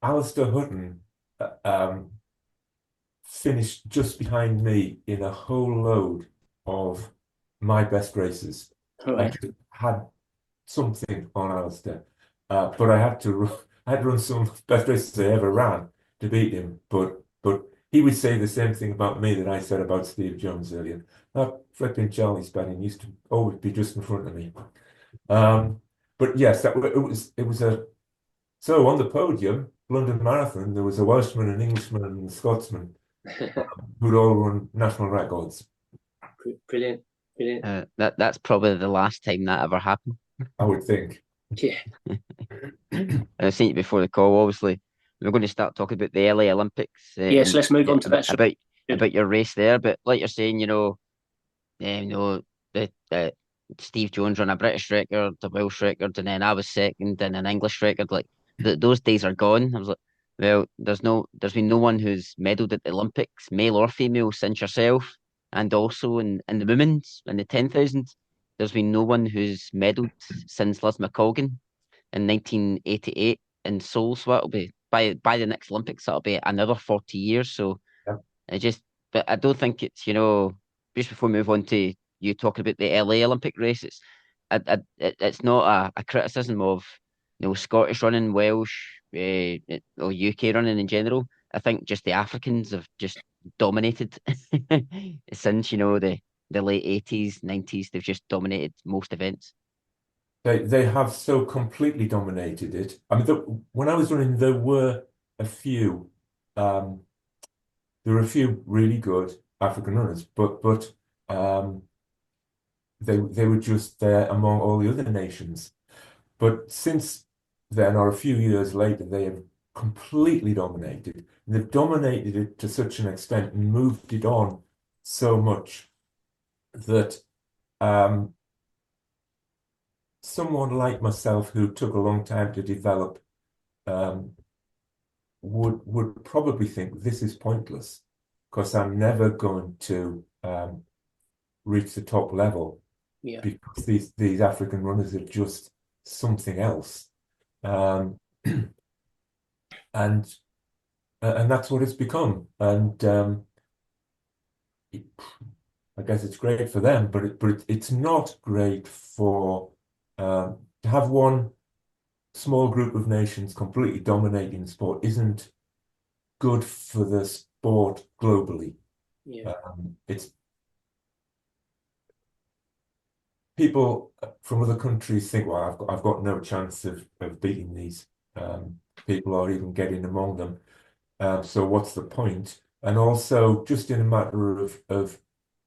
Alistair Hutton finished just behind me in a whole load of my best races. Right. I just had something on Alistair, but I had to run some best races I ever ran to beat him. But he would say the same thing about me that I said about Steve Jones earlier. That flipping Charlie Spedding used to always be just in front of me. But yes, it was so on the podium, London Marathon, there was a Welshman, an Englishman, and a Scotsman who'd all run national records. Brilliant. That's probably the last time that ever happened. I would think. Yeah. I've seen it before the call. Obviously, we're going to start talking about the LA Olympics. Yes, let's move on to that. About your race there. But like you're saying, the Steve Jones ran a British record, a Welsh record, and then I was second in an English record. Like those days are gone. I was like, well, there's been no one who's medalled at the Olympics, male or female, since yourself, and also in the women's in the 10,000. There's been no one who's medalled since Liz McColgan in 1988 in Seoul. So that'll be by the next Olympics. That'll be another 40 years. So Yeah. But I don't think it's just before we move on to you talking about the LA Olympic races, it's not a criticism of Scottish running, Welsh, or UK running in general. I think just the Africans have just dominated since the late 80s, 90s. They've just dominated most events. They have so completely dominated it. I mean, when I was running, there were a few really good African runners, but they were just there among all the other nations. But since then, or a few years later, they have completely dominated. They've dominated it to such an extent and moved it on so much that someone like myself, who took a long time to develop, would probably think this is pointless because I'm never going to reach the top level. Yeah. Because these African runners are just something else, and that's what it's become. And I guess it's great for them, it's not great for to have one small group of nations completely dominating sport isn't good for the sport globally. Yeah. It's people from other countries think, well, I've got no chance of beating these people or even getting among them. So what's the point? And also, just in a matter of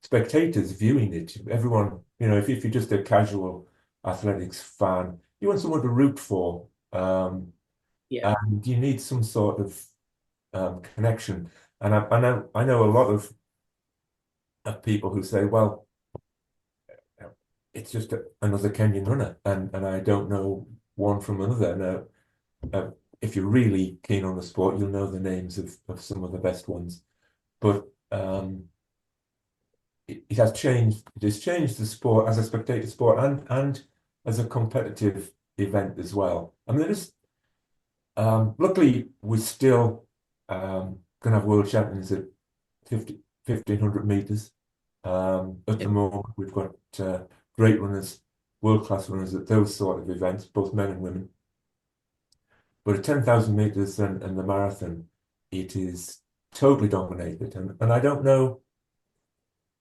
spectators viewing it, everyone, if you're just a casual athletics fan, you want someone to root for, Yeah. and you need some sort of connection. And I know a lot of people who say, well, it's just another Kenyan runner, and I don't know one from another. Now, if you're really keen on the sport, you'll know the names of some of the best ones. But it has changed. It has changed the sport as a spectator sport and as a competitive event as well. I mean, luckily we're still gonna have world champions at 1,500 meters. At the moment, we've got great runners, world-class runners at those sort of events, both men and women. But at 10,000 meters and the marathon, it is totally dominated, and I don't know.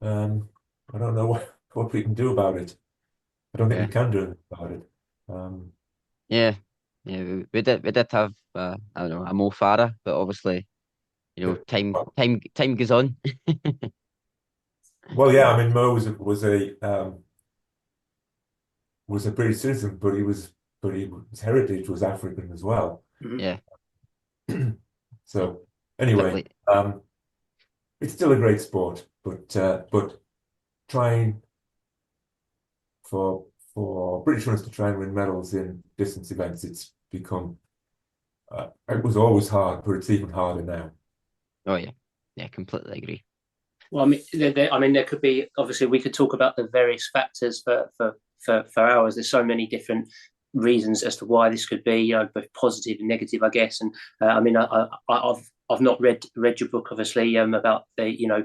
I don't know what we can do about it. I don't think Yeah, we can do anything about it. yeah, yeah. We did have I don't know, a Mo Farah, but obviously, time goes on. Well, yeah, I mean, Mo was a British citizen, but his heritage was African as well. Mhm. Yeah, So anyway, particularly. it's still a great sport, but trying for British runners to try and win medals in distance events, it's become it was always hard, but it's even harder now. Oh yeah, yeah, completely agree. Well, I mean, there could be obviously we could talk about the various factors for hours. There's so many different reasons as to why this could be, both positive and negative, I guess. And I mean, I've not read your book, obviously, about the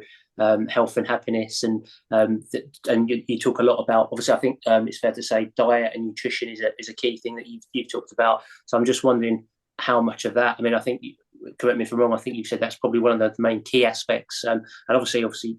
health and happiness, and you talk a lot about. Obviously, I think it's fair to say diet and nutrition is a key thing that you've talked about. So I'm just wondering how much of that. I mean, I think correct me if I'm wrong. I think you said that's probably one of the main key aspects, and obviously,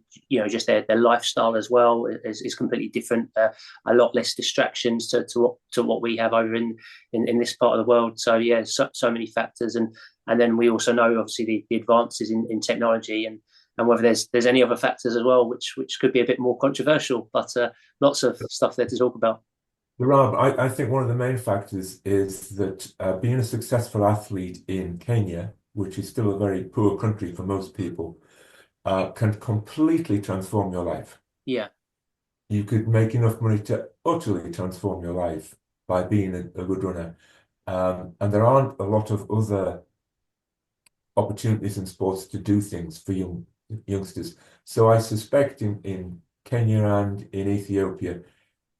just their lifestyle as well is completely different. A lot less distractions to what we have over in this part of the world. So yeah, so many factors, and then we also know obviously the advances in technology and whether there's any other factors as well, which could be a bit more controversial, but lots of stuff there to talk about. There are, but I think one of the main factors is that being a successful athlete in Kenya, which is still a very poor country for most people, can completely transform your life. Yeah, You could make enough money to utterly transform your life by being a good runner. And there aren't a lot of other opportunities in sports to do things for youngsters. So I suspect in Kenya and in Ethiopia,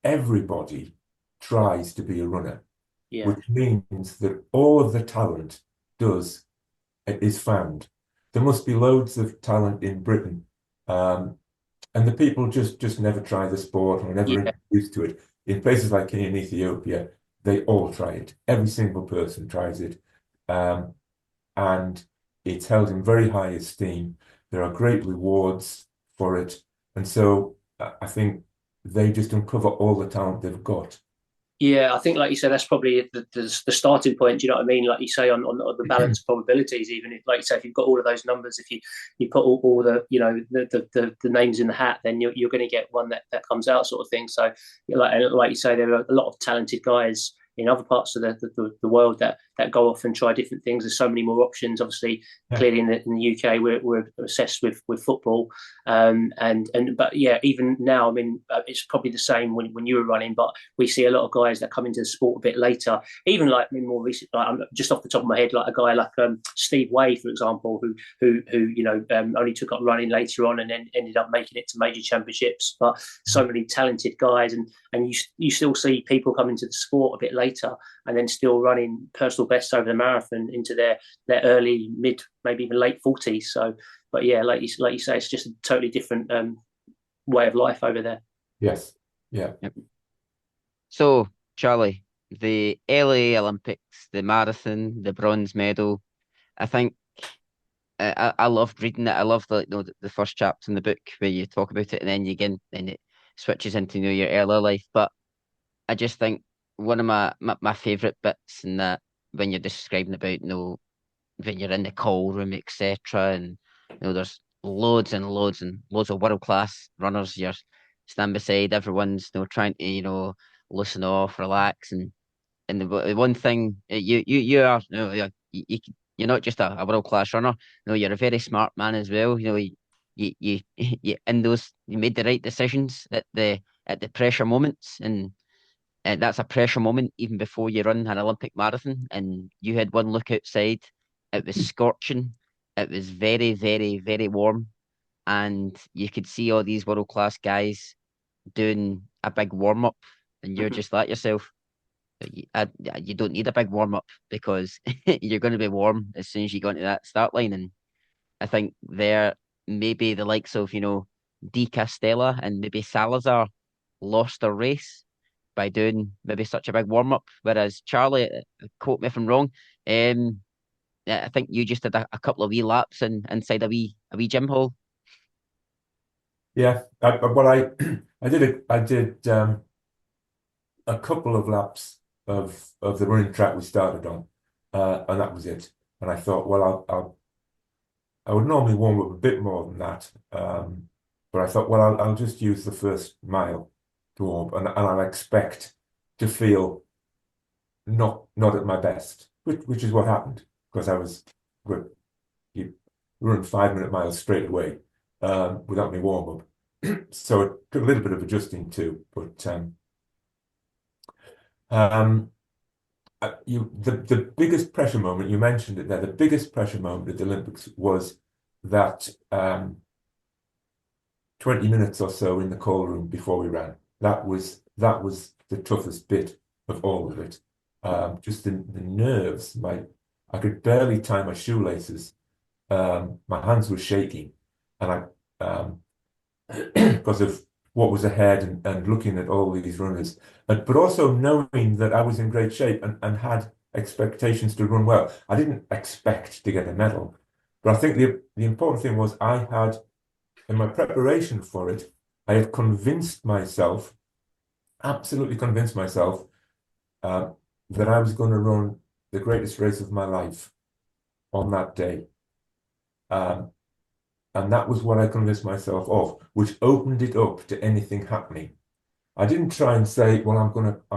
everybody tries to be a runner, yeah, which means that all of the talent is found. There must be loads of talent in Britain, and the people just never try the sport or never yeah. introduced to it. In places like Kenya and Ethiopia, they all try it. Every single person tries it, and it's held in very high esteem. There are great rewards for it, and so I think they just uncover all the talent they've got. Yeah, I think, like you said, that's probably the starting point. Do you know what I mean? Like you say, on the balance probabilities, even if, like you say, if you've got all of those numbers, if you put all the the names in the hat, then you're going to get one that comes out, sort of thing. So, like you say, there are a lot of talented guys in other parts of the world that go off and try different things. There's so many more options. Obviously, Yeah. clearly in the UK, we're obsessed with football, but yeah, even now, I mean, it's probably the same when you were running, but we see a lot of guys that come into the sport a bit later. Even like, I mean, more recent, like, I'm just off the top of my head, like a guy like Steve Way, for example, who only took up running later on and then ended up making it to major championships. But so many talented guys, and you still see people come into the sport a bit later and then still running personal bests over the marathon into their early, mid, maybe even late 40s. So, but yeah, like you say, it's just a totally different way of life over there. Yes. Yeah. Yep. So, Charlie, the LA Olympics, the marathon, the bronze medal. I think I loved reading it. I loved the first chapter in the book where you talk about it, and then then it switches into your earlier life. But I just think one of my favorite bits in that when you're describing about when you're in the call room, etc., and there's loads and loads and loads of world class runners. You're stand beside everyone's trying to loosen off, relax, and the one thing you are you're not just a world class runner. You're a very smart man as well. You in those you made the right decisions at the pressure moments, and that's a pressure moment even before you run an Olympic marathon. And you had one look outside. It was scorching. It was very, very, very warm, and you could see all these world class guys doing a big warm up, and you're just like yourself. You don't need a big warm up because you're going to be warm as soon as you go into that start line. And I think there maybe the likes of Di Castella and maybe Salazar lost their race by doing maybe such a big warm up. Whereas Charlie, quote me if I'm wrong, I think you just did a couple of wee laps inside a wee gym hall. Yeah. I did a couple of laps of the running track we started on, and that was it. And I thought, well, I would normally warm up a bit more than that, but I thought, well, I'll just use the first mile to warm up, and I'll expect to feel not at my best, which is what happened, because I was you run 5-minute miles straight away without me warm up. So it took a little bit of adjusting too, but the biggest pressure moment, you mentioned it there, the biggest pressure moment at the Olympics was that 20 minutes or so in the call room before we ran. That was the toughest bit of all of it. Just the nerves. I could barely tie my shoelaces. My hands were shaking, and I because of what was ahead and looking at all these runners, but also knowing that I was in great shape and had expectations to run well. I didn't expect to get a medal, but I think the important thing was I had, in my preparation for it, I had absolutely convinced myself, that I was going to run the greatest race of my life on that day. And that was what I convinced myself of, which opened it up to anything happening. I didn't try and say, well, I'm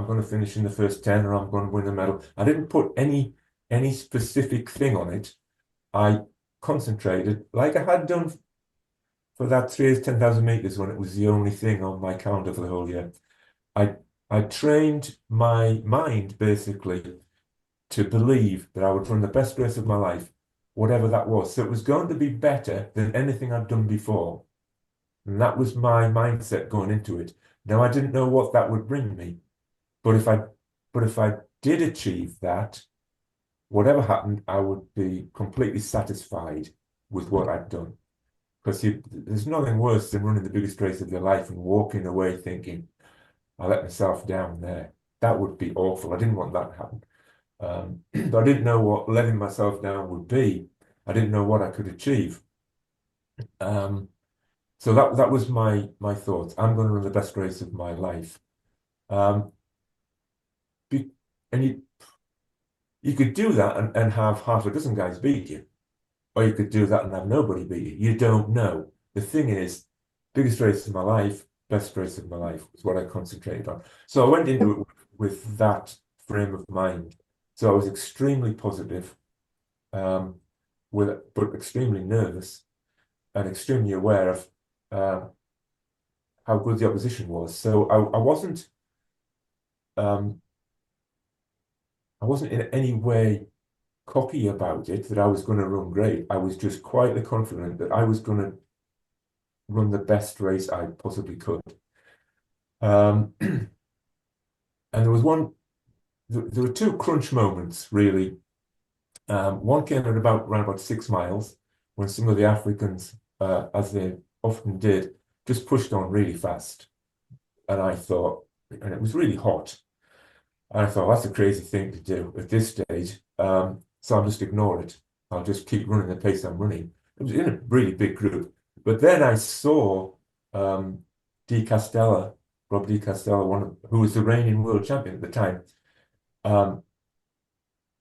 gonna finish in the first 10 or I'm going to win a medal. I didn't put any specific thing on it. I concentrated, like I had done for that 10,000 meters when it was the only thing on my calendar for the whole year. I trained my mind basically to believe that I would run the best race of my life, whatever that was. So it was going to be better than anything I'd done before. And that was my mindset going into it. Now, I didn't know what that would bring me, but if I did achieve that, whatever happened, I would be completely satisfied with what I'd done. Because there's nothing worse than running the biggest race of your life and walking away thinking, I let myself down there. That would be awful. I didn't want that to happen. But I didn't know what letting myself down would be. I didn't know what I could achieve. So that was my thoughts. I'm going to run the best race of my life. And you could do that and have half a dozen guys beat you, or you could do that and have nobody beat you. You don't know. The thing is, biggest race of my life, best race of my life was what I concentrated on. So I went into it with that frame of mind. So I was extremely positive, but extremely nervous and extremely aware of how good the opposition was. So I wasn't in any way cocky about it, that I was going to run great. I was just quietly confident that I was going to run the best race I possibly could. And there were two crunch moments, really. One came at around about 6 miles, when some of the Africans, as they often did, just pushed on really fast. And I thought, and it was really hot. And I thought, that's a crazy thing to do at this stage. So I'll just ignore it. I'll just keep running the pace I'm running. It was in a really big group. But then I saw Di Castella, Rob Di Castella, who was the reigning world champion at the time,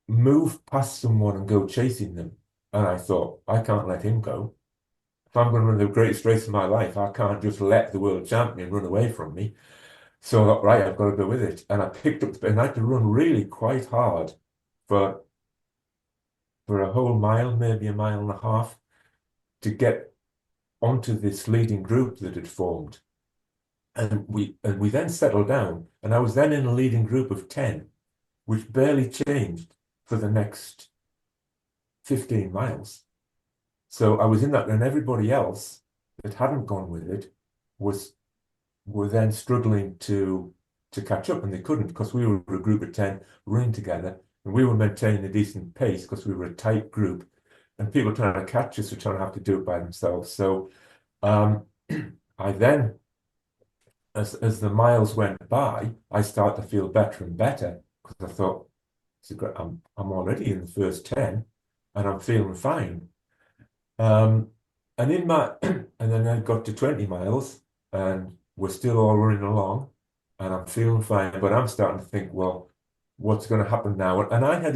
move past someone and go chasing them. And I thought, I can't let him go. If I'm going to run the greatest race of my life, I can't just let the world champion run away from me. So I thought, right, I've got to go with it. And I picked up, and I had to run really quite hard for a whole mile, maybe a mile and a half, to get onto this leading group that had formed. And we then settled down, and I was then in a leading group of 10, which barely changed for the next 15 miles. So I was in that, and everybody else that hadn't gone with it were then struggling to catch up, and they couldn't, because we were a group of 10 running together, and we were maintaining a decent pace because we were a tight group, and people trying to catch us were trying to have to do it by themselves. So I then, as the miles went by, I started to feel better and better, because I thought, I'm already in the first 10 and I'm feeling fine. And then I got to 20 miles and we're still all running along and I'm feeling fine, but I'm starting to think, well, what's going to happen now? And I had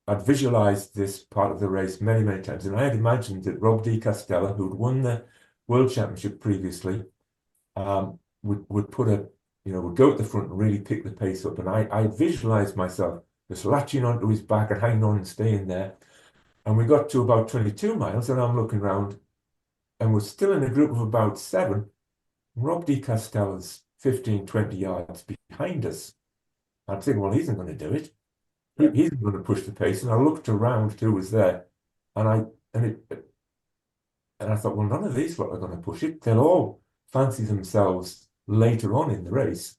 I'd visualized this part of the race many, many times, and I had imagined that Rob Di Castella, who'd won the World Championship previously, would go at the front and really pick the pace up. And I visualized myself just latching onto his back and hanging on and staying there. And we got to about 22 miles, and I'm looking around, and we're still in a group of about 7. Rob Di Castella's 15, 20 yards behind us. I'd think, well, he isn't going to do it. He's going to push the pace. And I looked around who was there, and I thought, well, none of these lot are going to push it. They'll all fancy themselves later on in the race.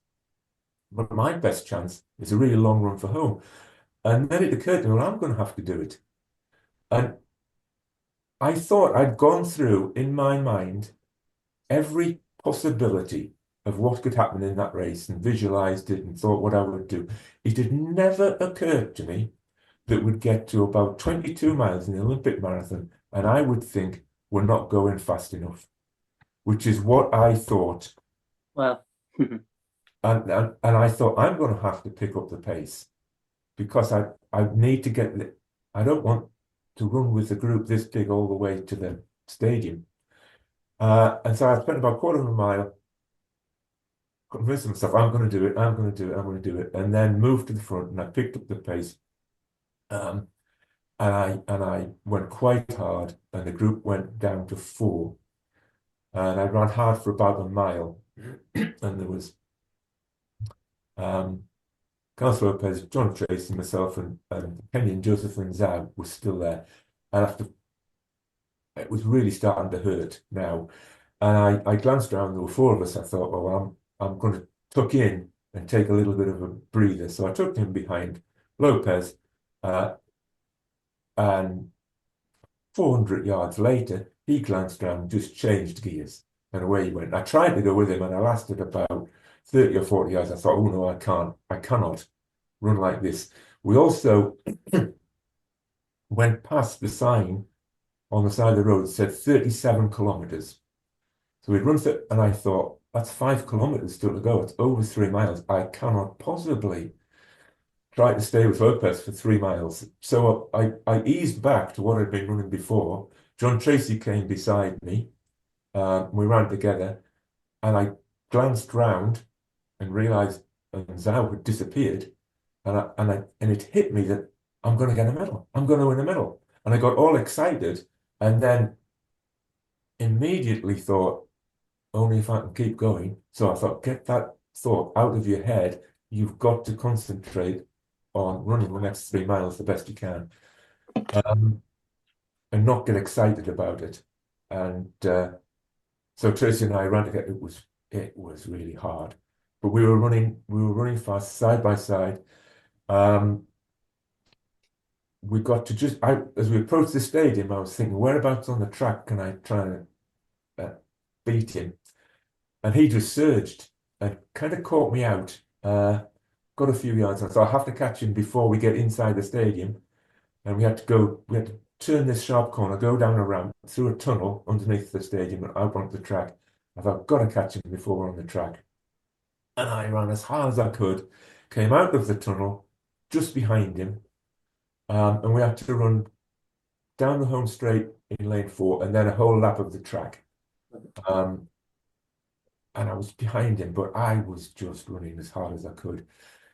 But my best chance is a really long run for home. And then it occurred to me, well, I'm going to have to do it. And I thought I'd gone through in my mind every possibility of what could happen in that race and visualized it and thought what I would do. It had never occurred to me that we'd get to about 22 miles in the Olympic marathon and I would think we're not going fast enough, which is what I thought. Wow. and I thought I'm going to have to pick up the pace because I need to get I don't want to run with a group this big all the way to the stadium. And so I spent about a quarter of a mile convincing myself, I'm going to do it, I'm going to do it, I'm going to do it, and then moved to the front and I picked up the pace. And I went quite hard and the group went down to 4. And I ran hard for about a mile. And there was Carlos Lopez, John Tracy, myself, and Kenny and Joseph and Zab were still there. And it was really starting to hurt now. And I glanced around, there were 4 of us. I thought, well, I'm going to tuck in and take a little bit of a breather. So I tucked in behind Lopez, and 400 yards later, he glanced around, just changed gears, and away he went. I tried to go with him, and I lasted about 30 or 40 yards. I thought, oh no, I cannot run like this. We also went past the sign on the side of the road that said 37 kilometers. So we'd run through, and I thought, that's 5 kilometers still to go. It's over 3 miles. I cannot possibly try to stay with Lopez for 3 miles. So I eased back to what I'd been running before. John Tracy came beside me. We ran together, and I glanced round and realized Zhao had disappeared. And it hit me that I'm going to get a medal. I'm going to win a medal. And I got all excited, and then immediately thought, only if I can keep going. So I thought, get that thought out of your head. You've got to concentrate on running the next 3 miles the best you can, and not get excited about it. And so Tracy and I ran together. It was really hard, but we were running fast side by side. We got to as we approached the stadium, I was thinking, whereabouts on the track can I try to beat him. And he just surged and kind of caught me out. Got a few yards on, so I have to catch him before we get inside the stadium. And we had to turn this sharp corner, go down a ramp, through a tunnel underneath the stadium and out onto the track. I thought, I've got to catch him before we're on the track. And I ran as hard as I could, came out of the tunnel just behind him, and we had to run down the home straight in lane 4 and then a whole lap of the track. And I was behind him, but I was just running as hard as I could.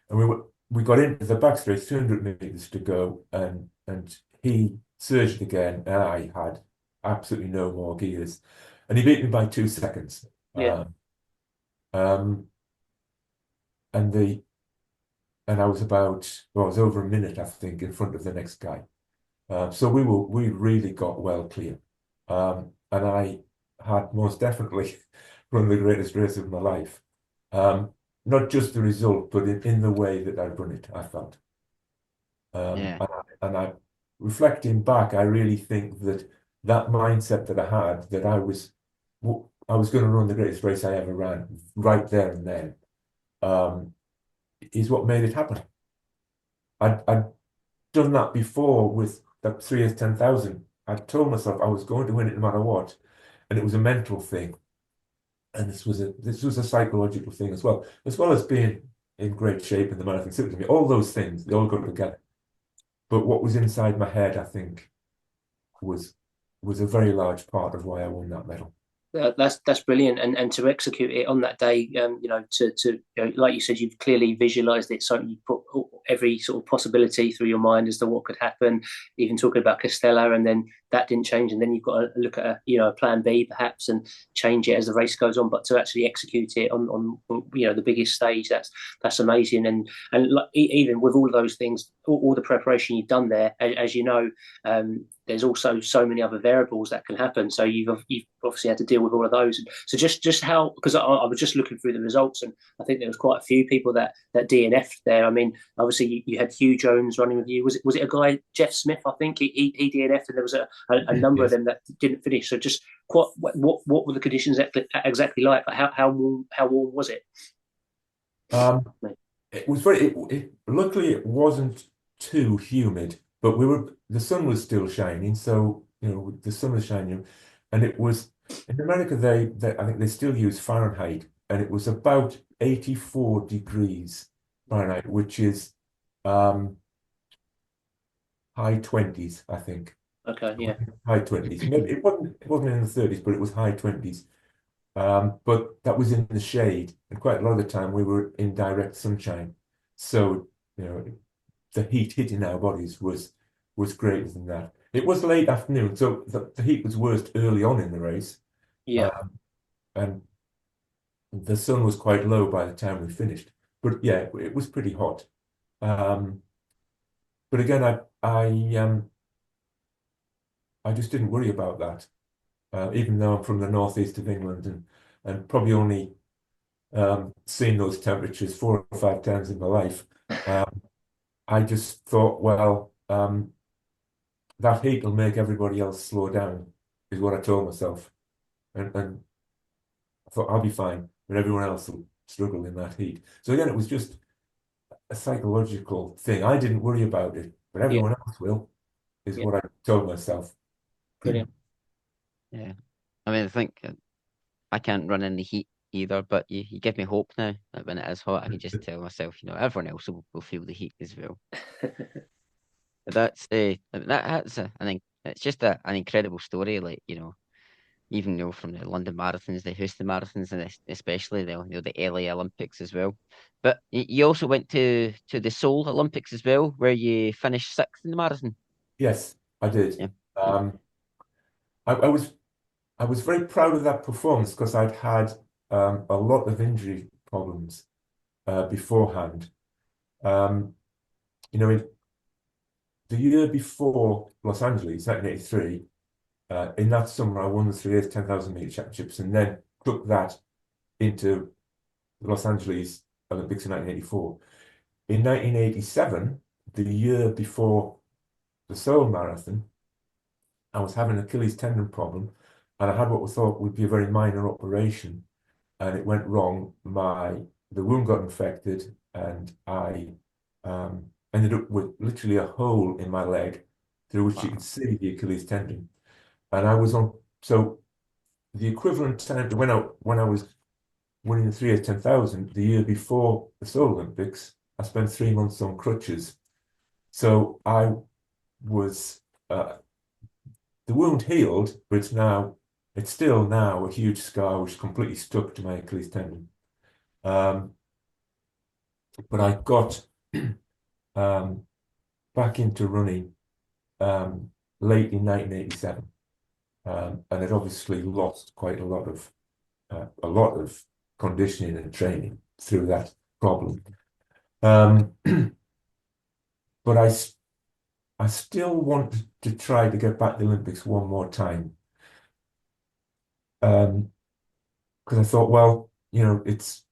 And we got into the back straight, 200 meters to go, and he surged again, and I had absolutely no more gears, and he beat me by 2 seconds. Yeah. And I was I was over a minute, I think, in front of the next guy. So we really got well clear. And I had most definitely run the greatest race of my life. Not just the result, but in the way that I'd run it, I felt. Yeah. And I, reflecting back, I really think that mindset that I had, that I was going to run the greatest race I ever ran, right there and then, is what made it happen. I'd done that before with that 3 years 10,000. I told myself I was going to win it no matter what, and it was a mental thing, and this was a psychological thing as well as being in great shape in the marathon. So to me, all those things, they all go together. But what was inside my head, I think, was a very large part of why I won that medal. That's brilliant, and to execute it on that day, like you said, you've clearly visualized it, so you put every sort of possibility through your mind as to what could happen, even talking about Castella, and then that didn't change, and then you've got to look at a plan B perhaps and change it as the race goes on, but to actually execute it on the biggest stage, that's amazing. And even with all those things, all the preparation you've done there, as you know, there's also so many other variables that can happen. So you've obviously had to deal with all of those. So just how, because I was just looking through the results, and I think there was quite a few people that DNF'd there. I mean, obviously you had Hugh Jones running with you. Was it a guy, Jeff Smith? I think he DNF'd, and there was a number of them that didn't finish. So just what were the conditions exactly like? How warm was it? It was luckily it wasn't too humid, but the sun was still shining, so the sun was shining, and it was in America. They I think they still use Fahrenheit, and it was about 84 degrees Fahrenheit, which is high 20s, I think. Okay, yeah, high 20s. Maybe it wasn't in the 30s, but it was high 20s. But that was in the shade, and quite a lot of the time we were in direct sunshine. So the heat hitting our bodies was greater than that. It was late afternoon, so the heat was worst early on in the race. yeah. And the sun was quite low by the time we finished. But yeah, it was pretty hot. But again, I just didn't worry about that. Even though I'm from the northeast of England and probably only seen those temperatures 4 or 5 times in my life, I just thought, well, that heat will make everybody else slow down, is what I told myself. And I thought I'll be fine, but everyone else will struggle in that heat. So again, it was just a psychological thing. I didn't worry about it, but everyone else will, is what I told myself. Brilliant. Yeah. I mean, I think I can't run in the heat either, but you give me hope now that when it is hot, I can just tell myself, everyone else will feel the heat as well. That's I think it's just an incredible story. Like, even from the London marathons, the Houston marathons, and especially the LA Olympics as well. But you also went to the Seoul Olympics as well, where you finished 6th in the marathon. Yes, I did. Yeah. I was very proud of that performance because I'd had a lot of injury problems beforehand. The year before Los Angeles, 1983, in that summer, I won the 3 years 10,000 meter championships, and then took that into the Los Angeles Olympics in 1984. In 1987, the year before the Seoul Marathon, I was having an Achilles tendon problem, and I had what we thought would be a very minor operation, and it went wrong. The wound got infected, and I ended up with literally a hole in my leg through which you Wow. could see the Achilles tendon. And I was on, so the equivalent time to when I was winning the 3 at 10,000 the year before the Seoul Olympics, I spent 3 months on crutches. So was, uh, the wound healed, but it's still now a huge scar which completely stuck to my Achilles tendon. But I got um, back into running late in 1987, and it obviously lost quite a lot of conditioning and training through that problem. But I still want to try to get back to the Olympics one more time. Because I thought, well, it's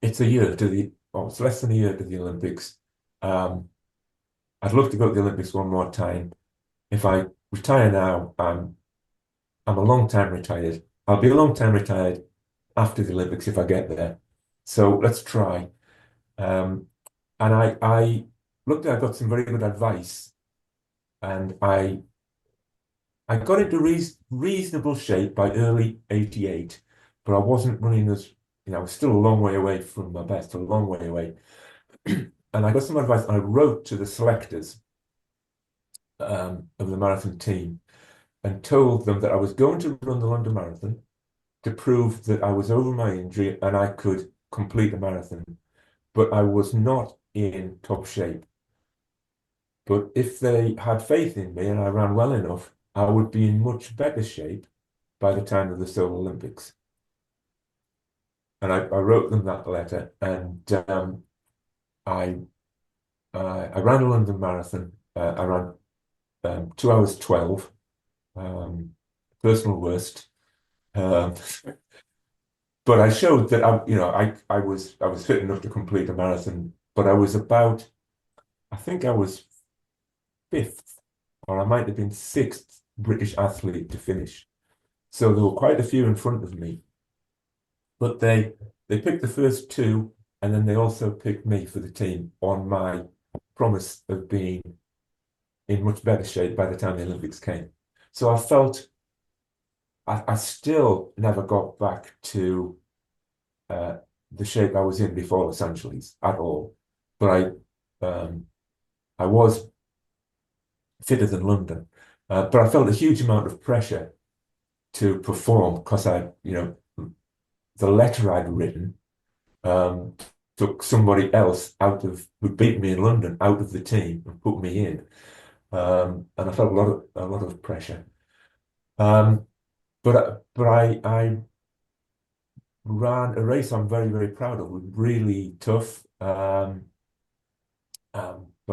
a year to it's less than a year to the Olympics. I'd love to go to the Olympics one more time. If I retire now, I'm a long time retired. I'll be a long time retired after the Olympics if I get there. So let's try. And I looked at, I got some very good advice, and I got into reasonable shape by early 88, but I wasn't running I was still a long way away from my best, a long way away. And I got some advice, and I wrote to the selectors of the marathon team and told them that I was going to run the London Marathon to prove that I was over my injury and I could complete a marathon, but I was not in top shape. But if they had faith in me and I ran well enough, I would be in much better shape by the time of the Seoul Olympics. And I wrote them that letter, and I ran a London Marathon. I ran 2 hours 12, personal worst. Um, but I showed that I was fit enough to complete a marathon. But I think I was fifth, or I might have been sixth British athlete to finish. So there were quite a few in front of me. But they picked the first two, and then they also picked me for the team on my promise of being in much better shape by the time the Olympics came. So I felt I still never got back to the shape I was in before Los Angeles at all. But I was fitter than London. But I felt a huge amount of pressure to perform because the letter I'd written took somebody else who beat me in London out of the team and put me in. And I felt a lot of pressure. But I ran a race I'm very, very proud of. It was really tough. But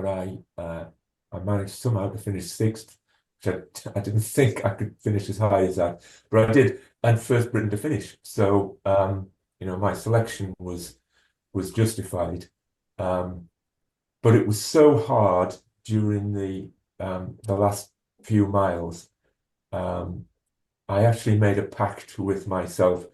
I managed somehow to finish sixth, which I didn't think I could finish as high as that, but I did, and first Britain to finish. So my selection was justified. But it was so hard during the last few miles. I actually made a pact with myself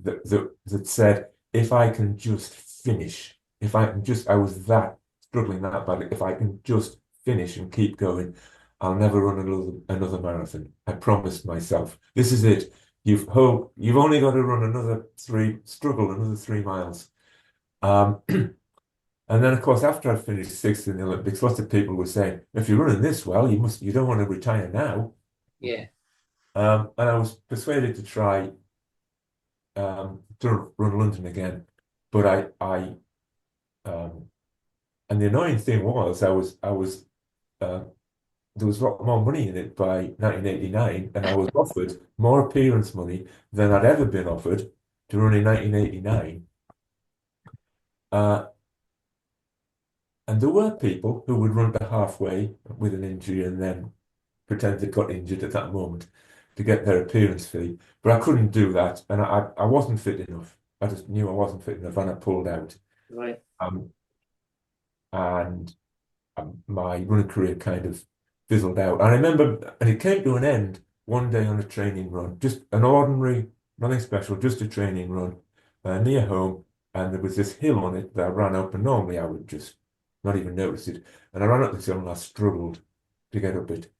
that said, if I can just finish, I was that struggling that badly. If I can just finish and keep going, I'll never run another marathon. I promised myself. This is it. You've only got to run another 3 miles. And then, of course, after I finished sixth in the Olympics, lots of people were saying, if you're running this well, you don't want to retire now. Yeah. And I was persuaded to try to run London again. But and the annoying thing was there was a lot more money in it by 1989, and I was offered more appearance money than I'd ever been offered to run in 1989. And there were people who would run to halfway with an injury and then pretend they got injured at that moment to get their appearance fee. But I couldn't do that, and I wasn't fit enough. I just knew I wasn't fit enough, and I pulled out. Right. And my running career kind of fizzled out. I remember, and it came to an end one day on a training run, just an ordinary, nothing special, just a training run near home. And there was this hill on it that I ran up, and normally I would just not even notice it. And I ran up this hill and I struggled to get up it.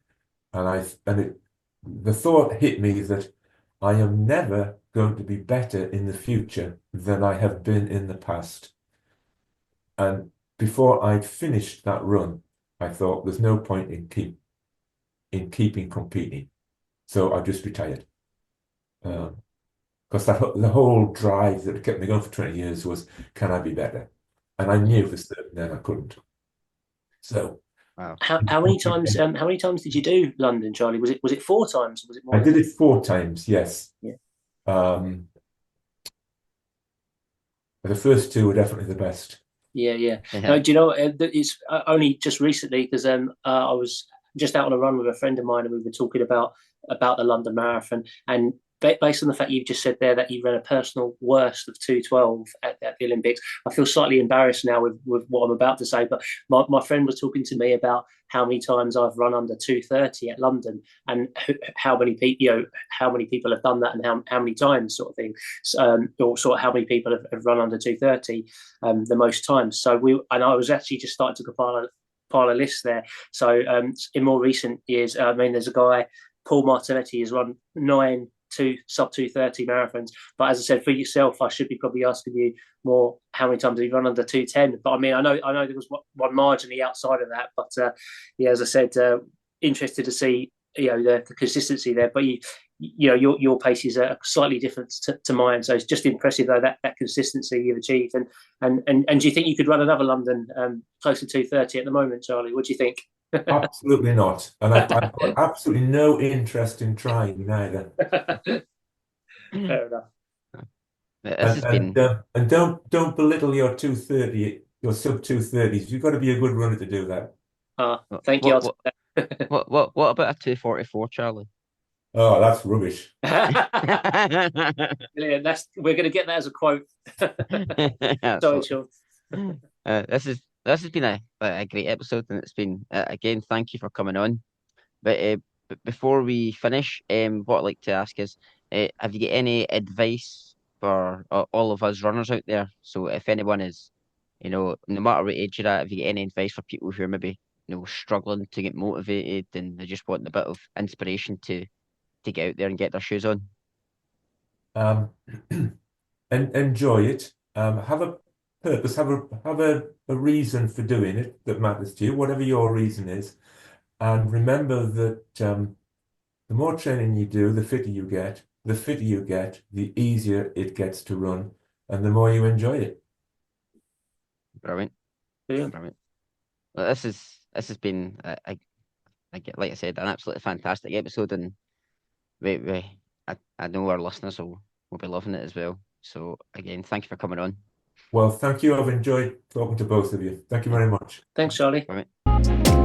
The thought hit me that I am never going to be better in the future than I have been in the past. And before I'd finished that run, I thought there's no point in keeping competing. So I just retired. Because the whole drive that kept me going for 20 years was, can I be better? And I knew for certain then I couldn't. So Wow. How many times? How many times did you do London, Charlie? Was it 4 times? Or was it more? I did it 4 times. Yes. Yeah. The first 2 were definitely the best. Yeah. No, do you know? It's only just recently because I was just out on a run with a friend of mine, and we were talking about the London Marathon, and based on the fact you've just said there that you ran a personal worst of 2:12 at the Olympics, I feel slightly embarrassed now with what I'm about to say. But my friend was talking to me about how many times I've run under 2:30 at London, and how many people have done that, and how many times, sort of thing, or sort of how many people have run under 2:30 the most times. So I was actually just starting to compile a list there. So in more recent years, I mean, there's a guy, Paul Martinetti, has run 9 sub 2:30 marathons. But as I said, for yourself, I should be probably asking you more, how many times have you run under 2:10? But I mean, I know there was one marginally outside of that. But yeah, as I said, interested to see the consistency there. But your pace is slightly different to mine, so it's just impressive though that consistency you've achieved. And do you think you could run another London close to 2:30 at the moment, Charlie? What do you think? Absolutely not. And I've got absolutely no interest in trying either. Fair enough. And don't belittle your 2:30, your sub 2:30s. You've got to be a good runner to do that. Thank you. What about a 2:44, Charlie? Oh, that's rubbish. Brilliant. We're going to get that as a quote. Sorry, Sean. This has been a great episode, and it's been again, thank you for coming on. But before we finish, what I'd like to ask is, have you got any advice for all of us runners out there? So if anyone is, no matter what age you're at, have you got any advice for people who are maybe struggling to get motivated and they just want a bit of inspiration to get out there and get their shoes on? And enjoy it. Have a purpose. Have a reason for doing it that matters to you, whatever your reason is. And remember that the more training you do, the fitter you get. The fitter you get, the easier it gets to run, and the more you enjoy it. Brilliant. Yeah. Brilliant. Well, this has been like I said, an absolutely fantastic episode, and I know our listeners will be loving it as well. So again, thank you for coming on. Well, thank you. I've enjoyed talking to both of you. Thank you very much. Thanks, Charlie. Brilliant.